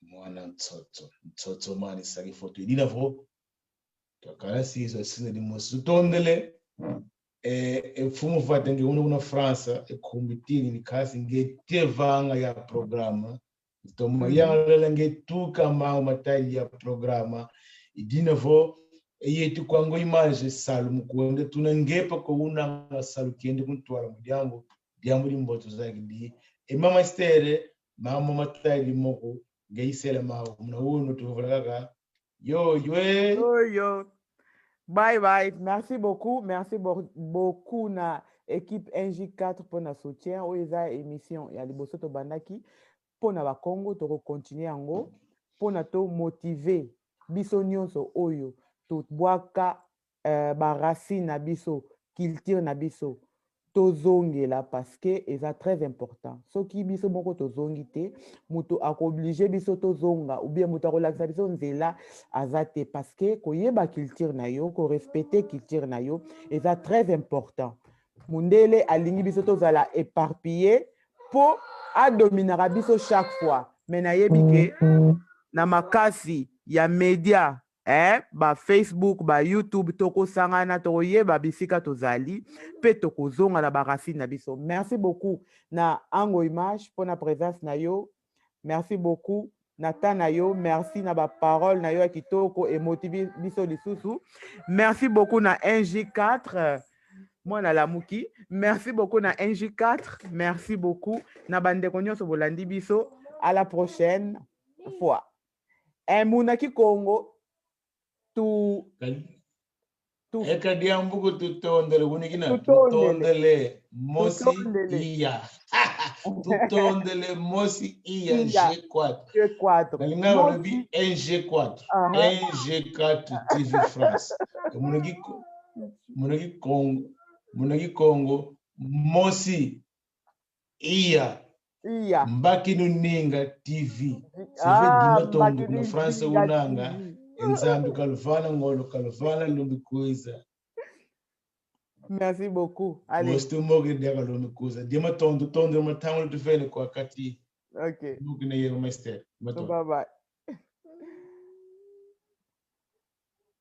mwana mtoto mani saki foto idina vo tokala sizi la sina dimosi tondele fumu vatange una France kumbitini ni kasi nge tevanga ya programa toma yanga nge tuka ma matai ya programa idina vo yetu kwango image salu mukwende tunangepa ko una salu kiende kuntwala mujambo diambo limboto zaki mama Stere mama matai limoko ngeisela ma mna wono tuvolaka yo. Bye bye. Merci beaucoup na équipe NJ4 pour na soutien ou eza émission ya liboso to bandaki pour na ba Congo to continuer yango pour na to motiver biso nyonso oyo to bwaka ba racine na biso culture na biso to zongela parce que eza très important soki biso moko to zongi te muto akoblige biso to zonga ou bien muto akolakisa biso nzela azate parce que koyeba culture na yo ko respecter culture na yo eza très important mundele alingi biso to zala éparpillé po adominera biso chaque fois mais nayebi ke na makasi ya media ba Facebook ba YouTube toko sangana toko yeba bisika tozali pe toko zonga na ba racine na biso. Merci beaucoup na Ango Image pour na présence na yo. Merci beaucoup na ta na yo, merci na ba parole na yo kitoko et motiver biso lisusu. Merci beaucoup na NJ4 moi na Lamuki. Merci beaucoup na NJ4. Merci beaucoup na bande nyonso bolandi biso. À la prochaine fois. Munaki Congo tu ekadiambuku tutondele kunikina tutondele mosi iya tutondele mosi iya G4 nalinga olobi NG4 NG4 TV France munaki Congo mosi iya mbaki nuninga TV dima tondo na France unanga Nzambi kalufana ngolo kalufana lumbikuiza. Merci beaucoup. Allez. Mostu mogi dega lumbikuiza. Dima tondo matango tufele kwa kati. Okay. Mukine yego master. Bye bye.